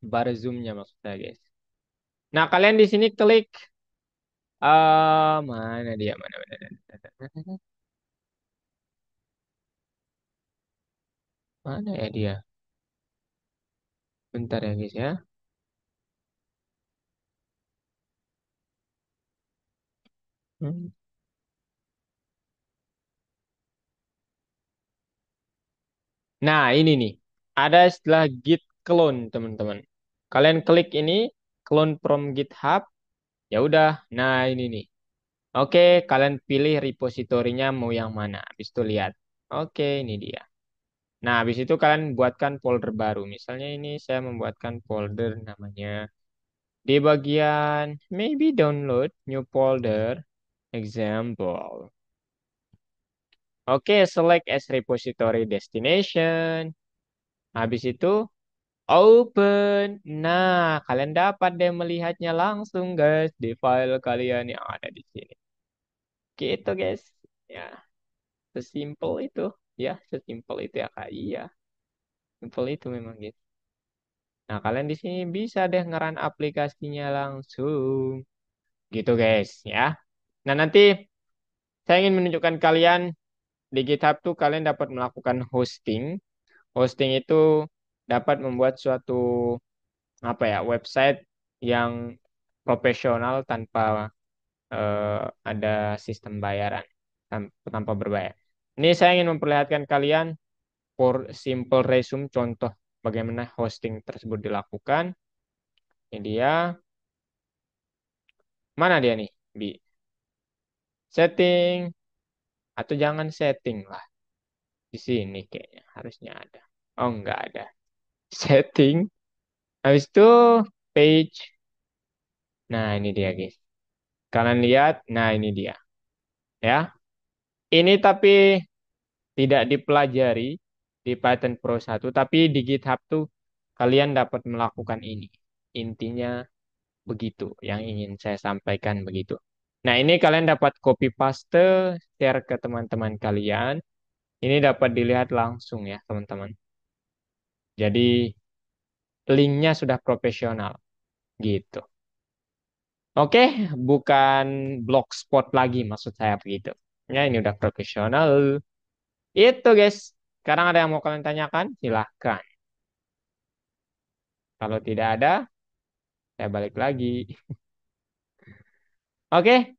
Bar zoomnya maksud saya guys. Nah kalian di sini klik mana dia? Mana? Mana ya dia? Bentar ya guys ya. Hmm. Nah, ini nih. Ada istilah git clone, teman-teman. Kalian klik ini, clone from GitHub. Ya udah. Nah, ini nih. Oke, kalian pilih repositorinya mau yang mana. Habis itu lihat. Oke, ini dia. Nah, habis itu kalian buatkan folder baru. Misalnya ini saya membuatkan folder namanya di bagian maybe download new folder example. Oke, select as repository destination. Habis itu open. Nah, kalian dapat deh melihatnya langsung guys di file kalian yang ada di sini. Gitu guys. Ya, sesimpel itu. Ya, sesimpel itu ya Kak. Iya, simpel itu memang gitu. Nah, kalian di sini bisa deh ngeran aplikasinya langsung. Gitu guys, ya. Nah, nanti saya ingin menunjukkan kalian di GitHub tuh kalian dapat melakukan hosting. Hosting itu dapat membuat suatu apa ya website yang profesional tanpa ada sistem bayaran tanpa berbayar. Ini saya ingin memperlihatkan kalian for simple resume contoh bagaimana hosting tersebut dilakukan. Ini dia. Mana dia nih? Di setting atau jangan setting lah. Di sini kayaknya harusnya ada. Oh, nggak ada. Setting. Habis itu page. Nah, ini dia guys. Kalian lihat, nah ini dia. Ya. Ini tapi tidak dipelajari di Python Pro 1, tapi di GitHub tuh kalian dapat melakukan ini. Intinya begitu yang ingin saya sampaikan begitu. Nah, ini kalian dapat copy paste, share ke teman-teman kalian. Ini dapat dilihat langsung ya, teman-teman. Jadi linknya sudah profesional gitu. Oke, bukan blogspot lagi maksud saya begitu. Ya, ini udah profesional. Itu guys. Sekarang ada yang mau kalian tanyakan? Silahkan. Kalau tidak ada, saya balik lagi. Oke,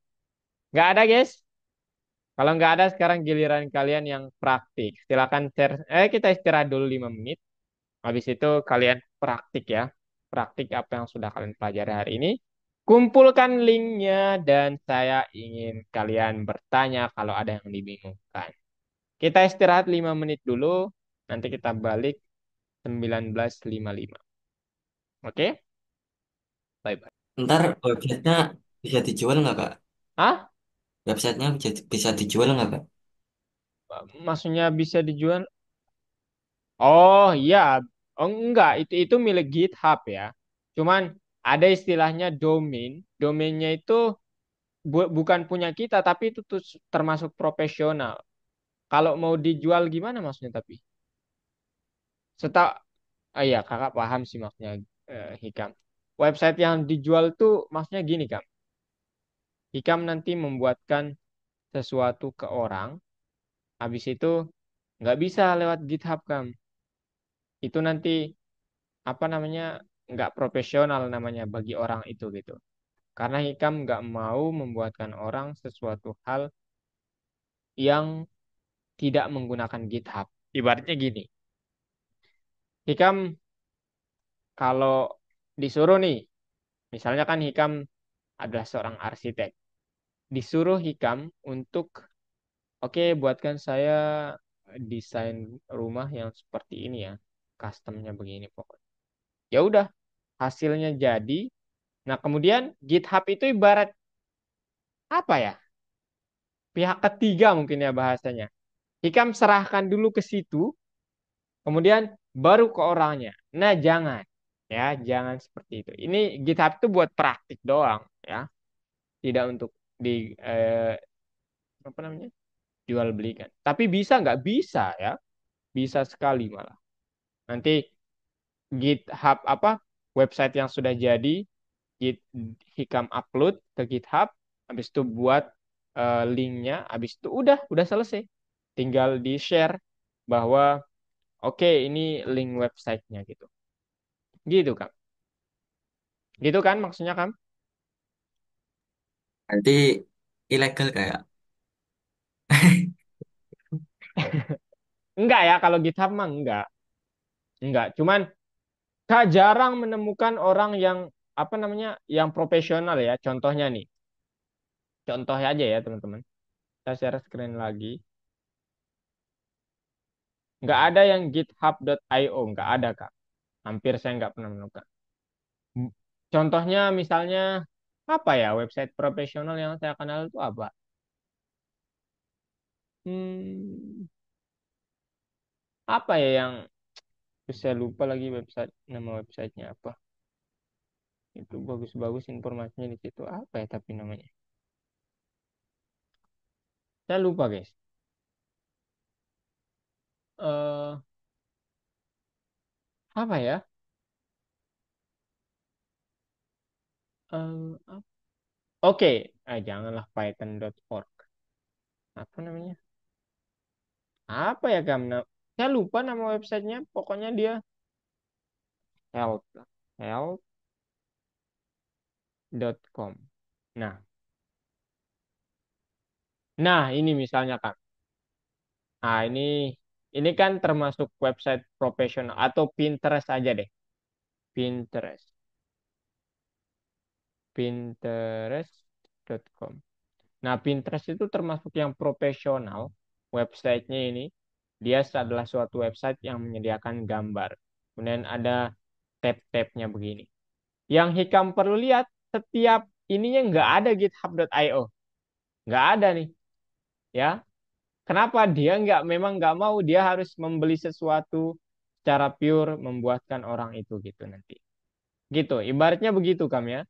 nggak ada guys. Kalau nggak ada, sekarang giliran kalian yang praktik. Silakan share. Kita istirahat dulu 5 menit. Habis itu kalian praktik ya. Praktik apa yang sudah kalian pelajari hari ini. Kumpulkan linknya dan saya ingin kalian bertanya kalau ada yang dibingungkan. Kita istirahat 5 menit dulu. Nanti kita balik 19.55. Oke? Bye-bye. Ntar websitenya bisa dijual nggak Kak? Ah, Websitenya bisa dijual nggak Kak? maksudnya bisa dijual? Oh iya, oh, enggak, itu milik GitHub ya. Cuman ada istilahnya domain. Domainnya itu bukan punya kita, tapi itu tuh termasuk profesional. Kalau mau dijual gimana maksudnya tapi? Seta, iya kakak paham sih maksudnya Hikam. Website yang dijual tuh maksudnya gini Kak. Hikam nanti membuatkan sesuatu ke orang, habis itu nggak bisa lewat GitHub Kak. Itu nanti apa namanya nggak profesional namanya bagi orang itu gitu. Karena Hikam nggak mau membuatkan orang sesuatu hal yang tidak menggunakan GitHub. Ibaratnya gini, Hikam kalau disuruh nih, misalnya kan Hikam adalah seorang arsitek, disuruh Hikam untuk oke buatkan saya desain rumah yang seperti ini ya, customnya begini pokoknya. Ya udah, hasilnya jadi. Nah kemudian GitHub itu ibarat apa ya? Pihak ketiga mungkin ya bahasanya. Hikam serahkan dulu ke situ, kemudian baru ke orangnya. Nah, jangan. Ya, jangan seperti itu. Ini GitHub itu buat praktik doang, ya. Tidak untuk di apa namanya? Jual belikan. Tapi bisa nggak? Bisa ya. Bisa sekali malah. Nanti GitHub apa? Website yang sudah jadi Git, Hikam upload ke GitHub, habis itu buat linknya, habis itu udah selesai. Tinggal di-share bahwa oke, ini link websitenya gitu. Gitu, Kak. Gitu kan maksudnya, Kak? Nanti ilegal kayak. Enggak ya, kalau GitHub mah enggak. Enggak, cuman Kak jarang menemukan orang yang apa namanya? Yang profesional ya. Contohnya nih. Contohnya aja ya, teman-teman. Saya share screen lagi. Enggak ada yang github.io, enggak ada, Kak. Hampir saya enggak pernah menemukan. Contohnya misalnya apa ya? Website profesional yang saya kenal itu apa? Hmm, apa ya yang saya lupa lagi nama websitenya apa? Itu bagus-bagus informasinya di situ. Apa ya tapi namanya? Saya lupa guys. eh Apa ya? Apa? Oke, janganlah python.org. Apa namanya? Apa ya Gam? Saya lupa nama websitenya. Pokoknya dia health.com. Nah, ini misalnya Kak. Nah, ini kan termasuk website profesional atau Pinterest aja deh. Pinterest. Pinterest.com. Nah, Pinterest itu termasuk yang profesional. Websitenya ini, dia adalah suatu website yang menyediakan gambar. Kemudian ada tab-tabnya begini. Yang Hikam perlu lihat, setiap ininya nggak ada github.io. Nggak ada nih. Ya, kenapa dia memang nggak mau, dia harus membeli sesuatu secara pure membuatkan orang itu gitu nanti. Gitu, ibaratnya begitu Kam ya.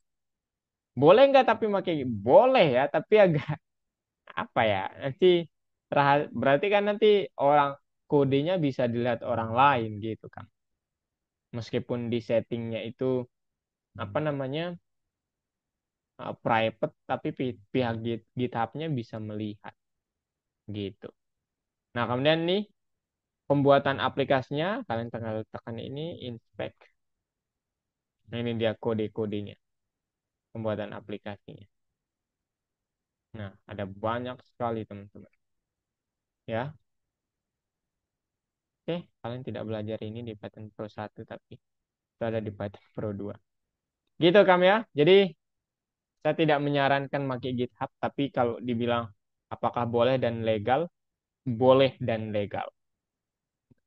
Boleh nggak tapi pakai boleh ya, tapi agak apa ya? Nanti berarti kan nanti orang kodenya bisa dilihat orang lain gitu kan. Meskipun di settingnya itu apa namanya private, tapi pihak GitHub-nya bisa melihat gitu. Nah, kemudian nih pembuatan aplikasinya kalian tinggal tekan ini inspect. Nah, ini dia kode-kodenya pembuatan aplikasinya. Nah, ada banyak sekali teman-teman. Ya, oke, kalian tidak belajar ini di Python Pro 1 tapi itu ada di Python Pro 2. Gitu Kam ya. Jadi saya tidak menyarankan pakai GitHub, tapi kalau dibilang apakah boleh dan legal, boleh dan legal.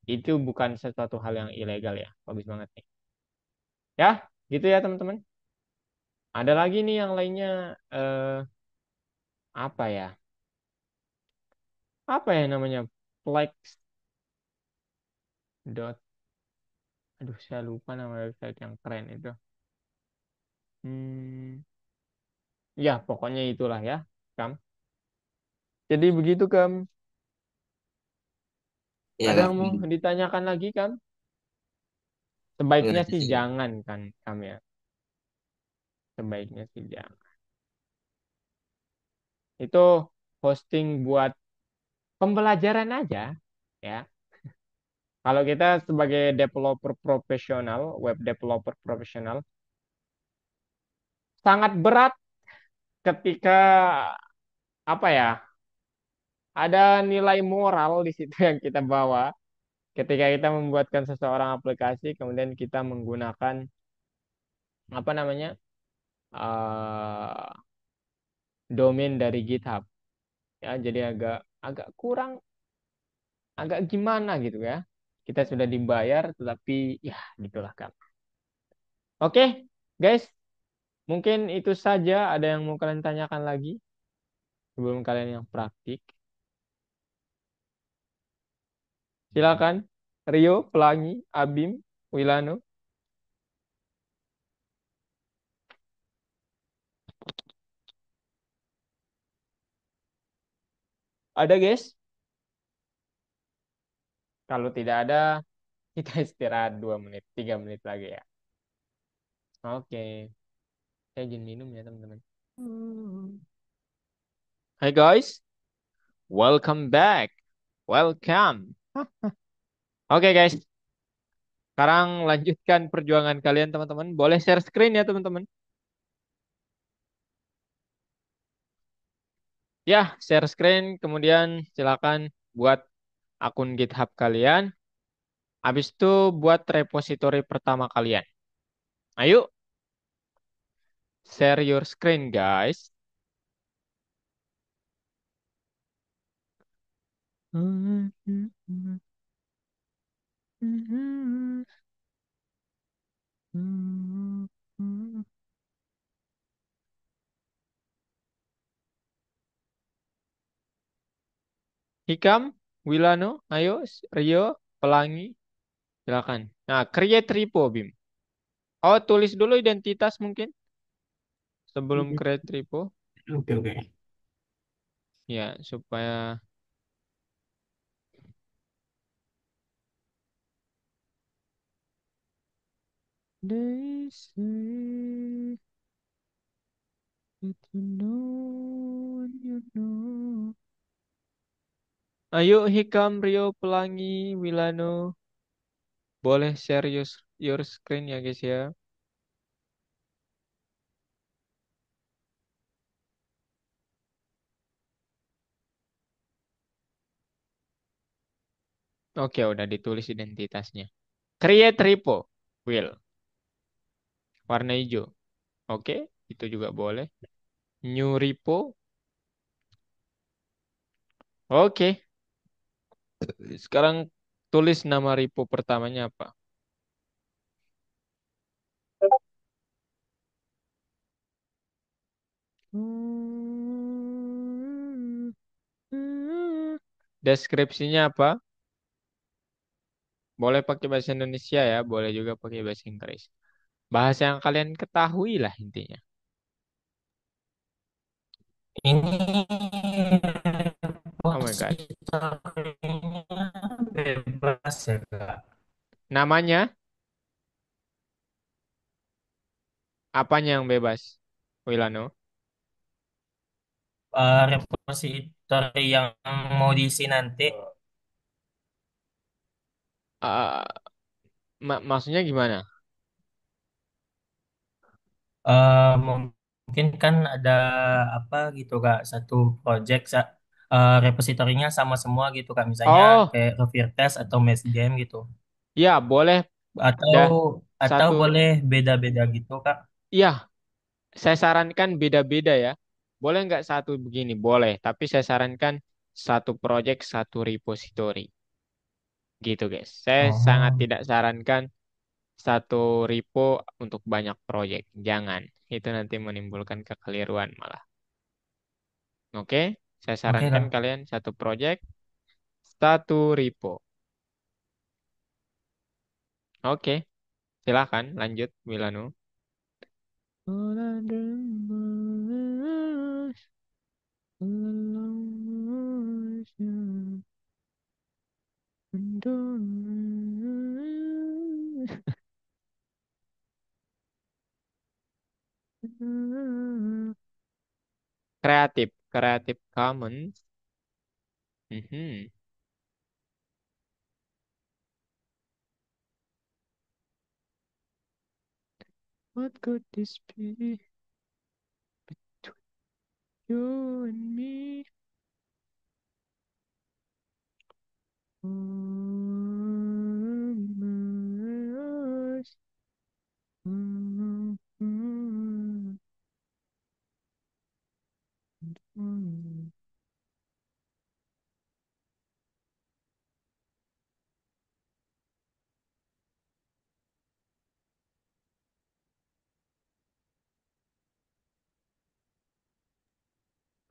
Itu bukan sesuatu hal yang ilegal ya. Bagus banget nih. Ya, gitu ya teman-teman. Ada lagi nih yang lainnya apa ya? Apa ya namanya? Flex dot aduh saya lupa nama website yang keren itu. Hmm, ya pokoknya itulah ya, Kam. Jadi begitu, Kam. Iya Ada Kak. yang mau ditanyakan lagi, Kam? Nggak Sebaiknya ada sih sih. jangan kan, Kam ya. Sebaiknya sih jangan. Itu hosting buat pembelajaran aja, ya. Kalau kita sebagai developer profesional, web developer profesional, sangat berat ketika apa ya? Ada nilai moral di situ yang kita bawa ketika kita membuatkan seseorang aplikasi, kemudian kita menggunakan apa namanya domain dari GitHub. Ya, jadi agak agak kurang, agak gimana gitu ya. Kita sudah dibayar, tetapi ya gitulah kan. Oke, guys, mungkin itu saja. Ada yang mau kalian tanyakan lagi sebelum kalian yang praktik? Silakan, Rio, Pelangi, Abim, Wilano. Ada, guys? Kalau tidak ada, kita istirahat 2 menit, 3 menit lagi ya. Oke, saya izin minum ya, teman-teman. Hai guys, welcome back. Welcome. Oke guys, sekarang lanjutkan perjuangan kalian teman-teman. Boleh share screen ya teman-teman. Ya, share screen, kemudian silakan buat akun GitHub kalian. Habis itu buat repository pertama kalian. Ayo, share your screen guys. Hikam, Wilano, ayo, Rio, Pelangi, silakan. Nah, create repo, Bim. Oh, tulis dulu identitas mungkin sebelum create repo. Oke, oke. Ya, supaya they say that you know when you know. Ayo Hikam, Rio, Pelangi, Wilano. Boleh share your screen ya guys ya. Oke, udah ditulis identitasnya. Create repo. Will. Warna hijau. Oke, itu juga boleh. New repo. Oke, sekarang tulis nama repo pertamanya apa? Deskripsinya apa? Boleh pakai bahasa Indonesia ya, boleh juga pakai bahasa Inggris. Bahasa yang kalian ketahui lah intinya. Ini Oh my God. repositorinya bebas ya, Kak. Namanya, apanya yang bebas? Wilano. Repositori yang mau diisi nanti, Eh, maksudnya gimana? mungkin kan ada apa gitu Kak, satu project repositorinya sama semua gitu Kak, misalnya Oh, kayak Revirtes atau Maze Game gitu. ya boleh. Atau Dah atau satu. boleh beda-beda gitu Kak. Ya, saya sarankan beda-beda ya. Boleh nggak satu begini? Boleh. Tapi saya sarankan satu project, satu repository. Gitu guys. Saya sangat Oh, tidak sarankan satu repo untuk banyak project. Jangan. Itu nanti menimbulkan kekeliruan malah. Oke? Saya oke sarankan Kak. kalian satu project, satu repo. Oke. Silakan lanjut Milano. Kreatif, Creative Commons. Mhm. What could this be between you and me?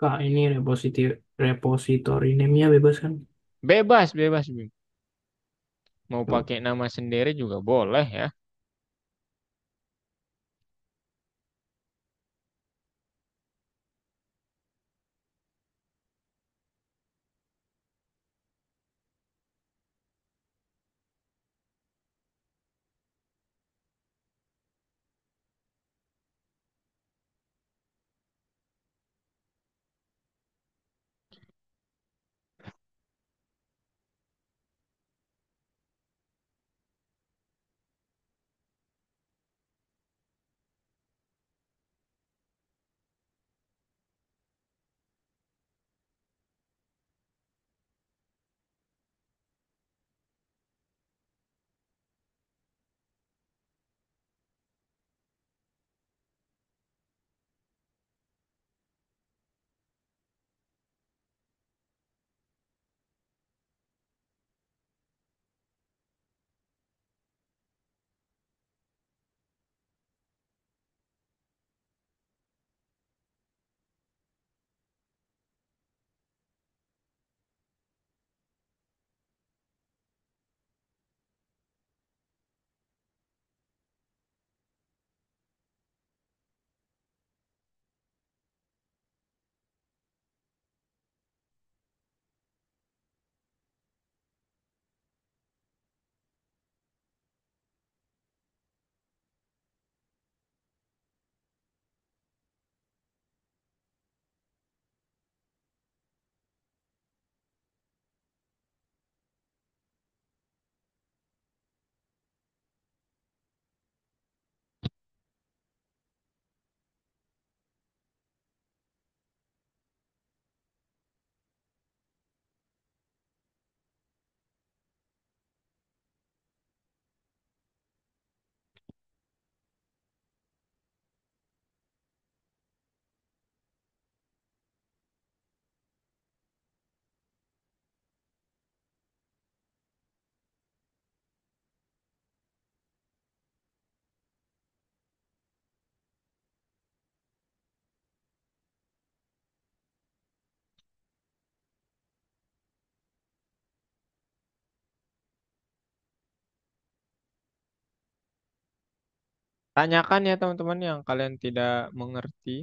Kak, ini repository name-nya bebas kan? Bebas, bebas, Bim. Mau Tuh. pakai nama sendiri juga boleh ya. Tanyakan ya teman-teman yang kalian tidak mengerti.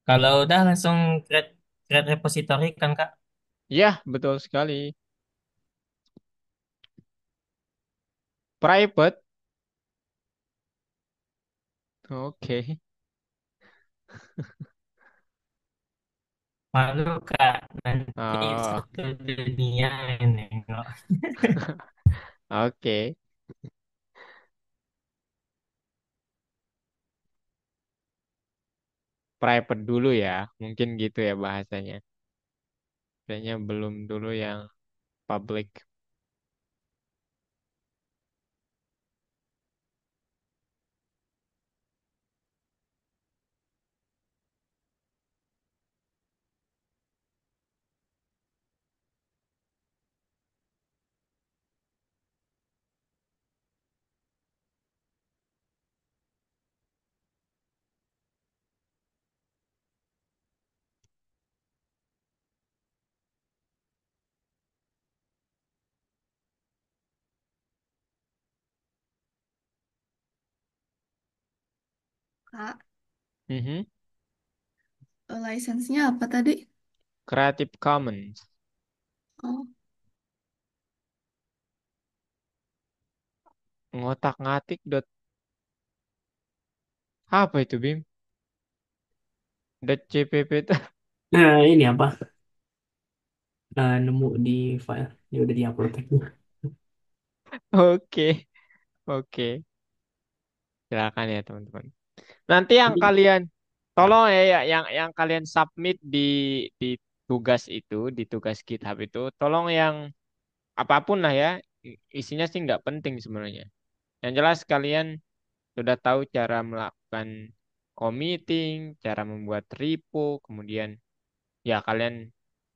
Kalau udah langsung create create repository kan Kak? Ya, betul sekali. Private. Oke. Malu Kak, nanti Oh, satu dunia yang nengok. oke. Private dulu ya. Mungkin gitu ya bahasanya. Kayaknya belum dulu yang public. Kak, Mhm. license-nya apa tadi? Creative Commons. Oh, Ngotak-ngatik dot apa itu Bim? Dot CPP itu. Nah, ini apa? Nemu di file. Ya udah diupload. Oke, oke. Silakan ya teman-teman. Nanti yang Ini, kalian tolong ya, yang kalian submit di tugas itu, di tugas GitHub itu, tolong yang apapun lah ya, isinya sih nggak penting sebenarnya. Yang jelas kalian sudah tahu cara melakukan committing, cara membuat repo, kemudian ya kalian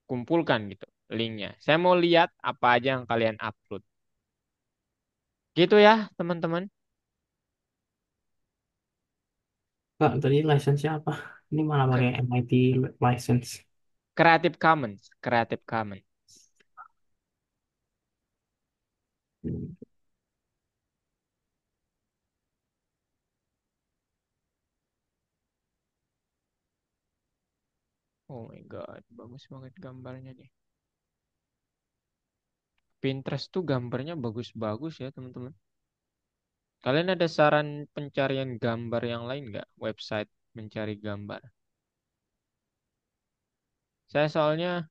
kumpulkan gitu linknya. Saya mau lihat apa aja yang kalian upload. Gitu ya teman-teman. Kak, tadi license-nya apa? Ini malah Ke- pakai MIT license. Creative Commons, Creative Commons. Hmm. Oh my God, bagus banget gambarnya nih. Pinterest tuh gambarnya bagus-bagus ya teman-teman. Kalian ada saran pencarian gambar yang lain nggak? Website mencari gambar. Saya soalnya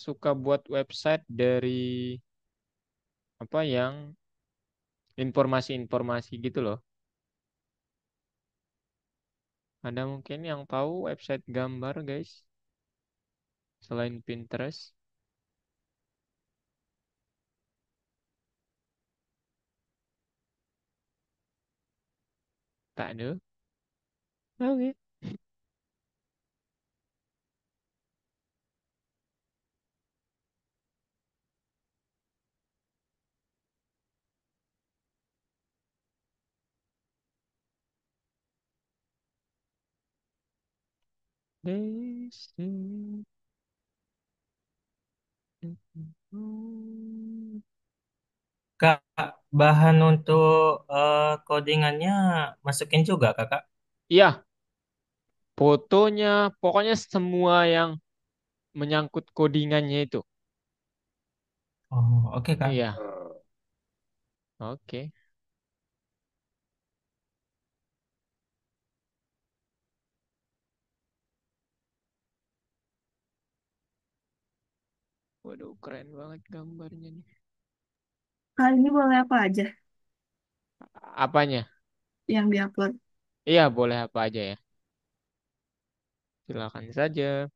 suka buat website dari apa yang informasi-informasi gitu loh. Ada mungkin yang tahu website gambar guys, selain Pinterest? Tak ada. Oke. Kak, bahan untuk codingannya masukin juga Kakak? Iya, fotonya, pokoknya semua yang menyangkut codingannya itu. Oh, oke Kak. Iya, oke. Waduh, keren banget gambarnya nih. kali ini boleh apa aja? Apanya? yang diupload. Iya, boleh apa aja ya. Silakan saja.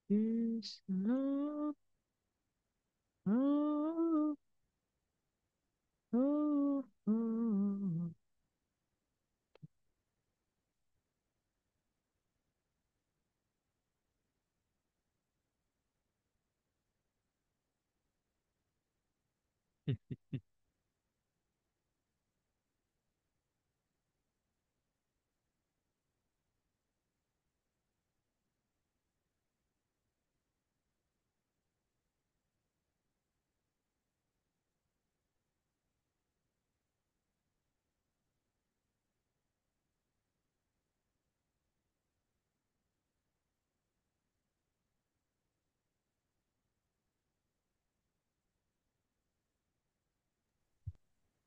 This love, oh, oh, oh.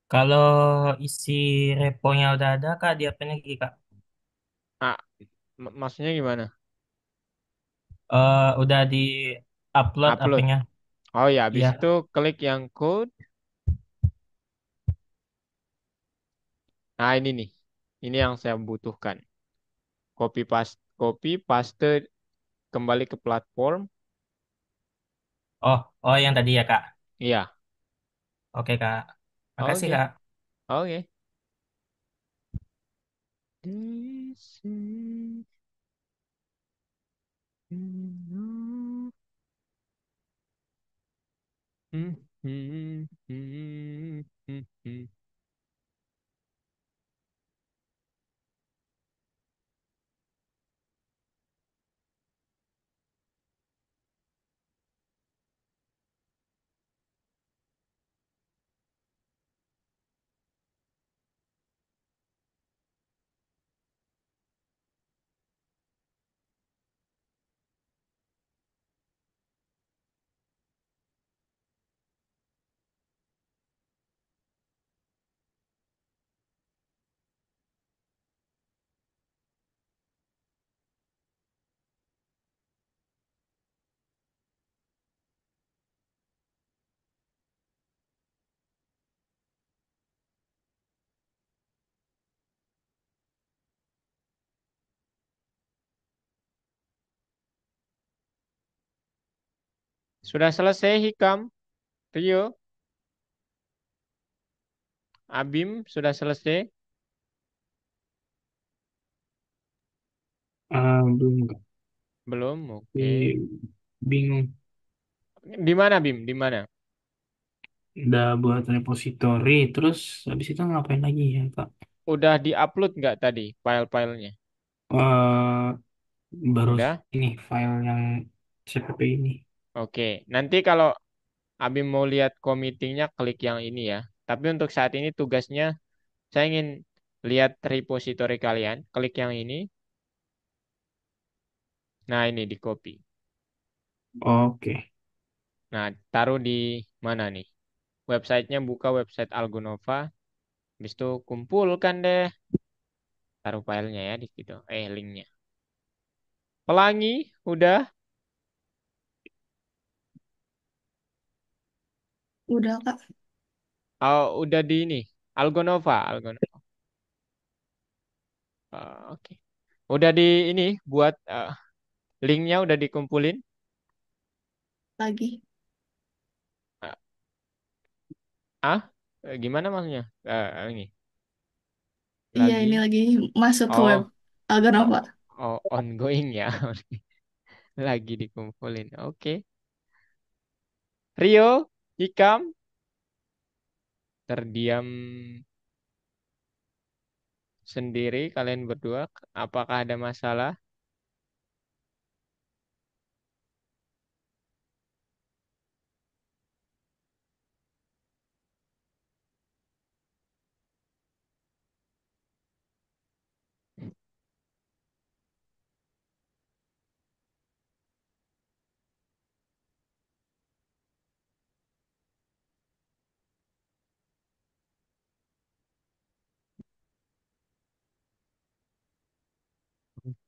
Kalau isi reponya udah ada, Kak, diapain lagi, Kak? Ah, maksudnya gimana? Udah di upload Upload. apanya? Oh ya, habis Iya. itu klik yang code. Nah, ini nih. Ini yang saya butuhkan. Copy paste kembali ke platform. Oh, oh yang tadi ya, Kak. Iya. Oke, Kak. Makasih, Oke. Kak. Oke. This is enough. Hmm, hmm, hmm, hmm, hmm. Sudah selesai, Hikam. Rio, Abim, sudah selesai? Belum Kak. Belum, oke. Tapi bingung. Di mana, Bim? Di mana? Udah buat repository, terus habis itu ngapain lagi ya, Kak? Udah di-upload nggak tadi file-filenya? Eh baru Udah? ini file yang CPP ini. Oke. Nanti kalau Abim mau lihat committingnya, klik yang ini ya. Tapi untuk saat ini tugasnya, saya ingin lihat repository kalian. Klik yang ini. Nah, ini di copy. Oke. Nah, taruh di mana nih? Websitenya buka website Algonova. Habis itu kumpulkan deh. Taruh filenya ya di situ. Linknya. Pelangi, udah. Udah, Kak. Oh, udah di ini. Algonova, Algonova. Oke. Udah di ini buat linknya udah dikumpulin. Lagi. Eh, ah, Gimana maksudnya? Ini Iya, ini lagi. lagi masuk ke web Oh, oh, Alganova. ongoing ya. Lagi dikumpulin. Oke. Rio, Hikam, terdiam sendiri kalian berdua. Apakah ada masalah?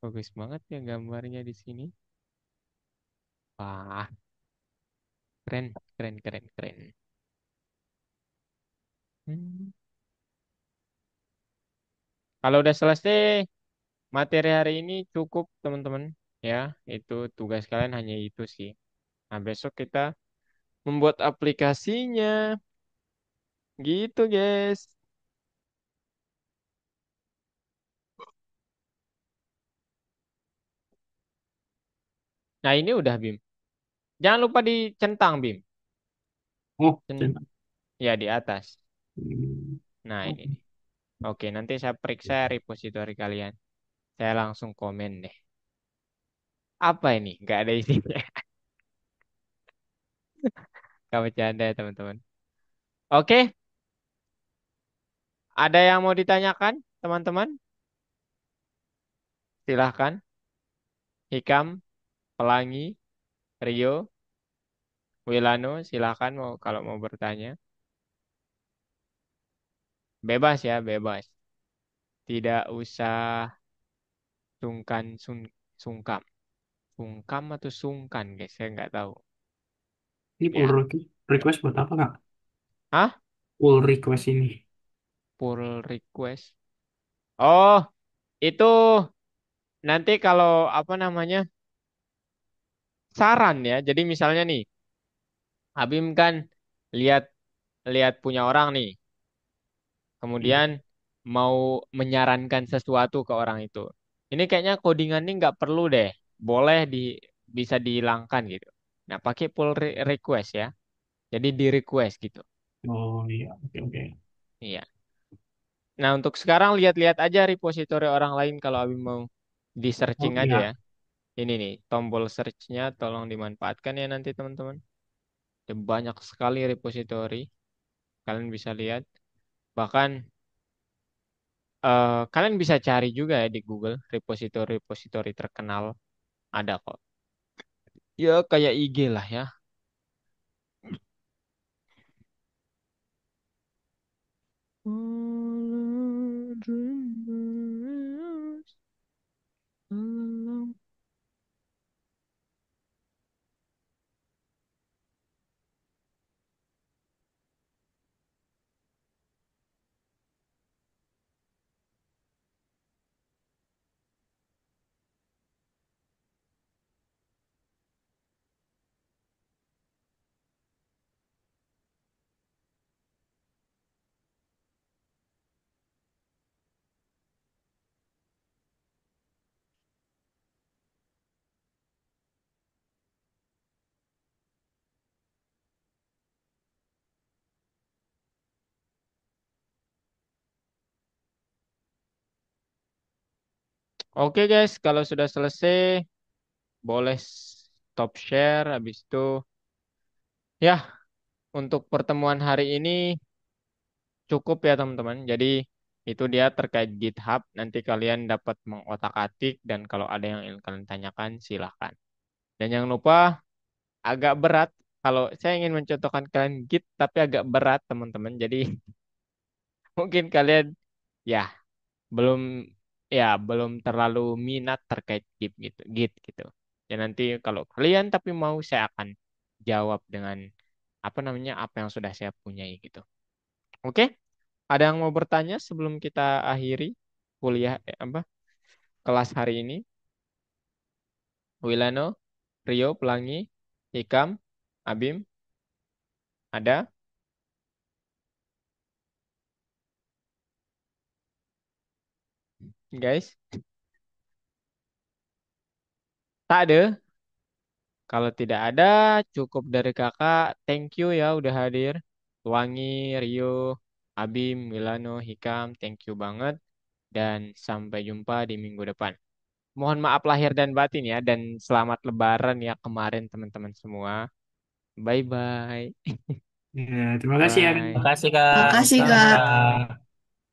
Bagus banget ya gambarnya di sini. Wah, keren, keren, keren, keren. Hmm. Kalau udah selesai materi hari ini cukup teman-teman. Ya, itu tugas kalian hanya itu sih. Nah, besok kita membuat aplikasinya. Gitu, guys. Nah, ini udah, Bim. Jangan lupa dicentang, Bim. Oh, Cen- centang. Ya, di atas. Hmm, Nah, ini oke. nih. Oke, nanti saya periksa repository kalian. Saya langsung komen deh. Apa ini? Nggak ada isinya. Gak bercanda ya, teman-teman. Oke, ada yang mau ditanyakan, teman-teman? Silahkan. Hikam, Pelangi, Rio, Wilano, silahkan mau kalau mau bertanya. Bebas ya, bebas. Tidak usah sungkan, sungkam. Sungkam atau sungkan, guys? Saya nggak tahu. Ini pull Ya. request buat apa, Kak? Hah? Pull request ini. Pull request. Oh, itu nanti kalau apa namanya saran ya. Jadi misalnya nih, Habim kan lihat lihat punya orang nih, Hmm. kemudian mau menyarankan sesuatu ke orang itu. Ini kayaknya codingan ini nggak perlu deh, boleh bisa dihilangkan gitu. Nah, pakai pull request ya. Jadi di request gitu. Oh iya, oke oke. Iya. Nah, untuk sekarang lihat-lihat aja repositori orang lain kalau Habim mau di Oh searching aja ya. iya. Ini nih, tombol search-nya tolong dimanfaatkan ya nanti teman-teman. Ada banyak sekali repositori. Kalian bisa lihat. Bahkan kalian bisa cari juga ya di Google repositori-repositori terkenal. Ada kok. Ya kayak IG lah ya. Oke guys, kalau sudah selesai, boleh stop share. Habis itu, ya, untuk pertemuan hari ini cukup ya teman-teman. Jadi itu dia terkait GitHub. Nanti kalian dapat mengotak-atik dan kalau ada yang ingin kalian tanyakan silahkan. Dan jangan lupa agak berat. Kalau saya ingin mencontohkan kalian Git tapi agak berat teman-teman. Jadi mungkin kalian ya belum belum terlalu minat terkait Git gitu. Dan nanti kalau kalian tapi mau saya akan jawab dengan apa namanya apa yang sudah saya punyai gitu. Oke? Ada yang mau bertanya sebelum kita akhiri kuliah apa kelas hari ini? Wilano, Rio, Pelangi, Ikam, Abim, ada guys? Tak ada. Kalau tidak ada, cukup dari kakak. Thank you ya udah hadir. Pelangi, Rio, Abim, Wilano, Hikam, thank you banget. Dan sampai jumpa di minggu depan. Mohon maaf lahir dan batin ya. Dan selamat lebaran ya kemarin teman-teman semua. Bye-bye. Ya, terima kasih ya, Kak. Makasih Kak. Makasih, Salam Kak. Kak.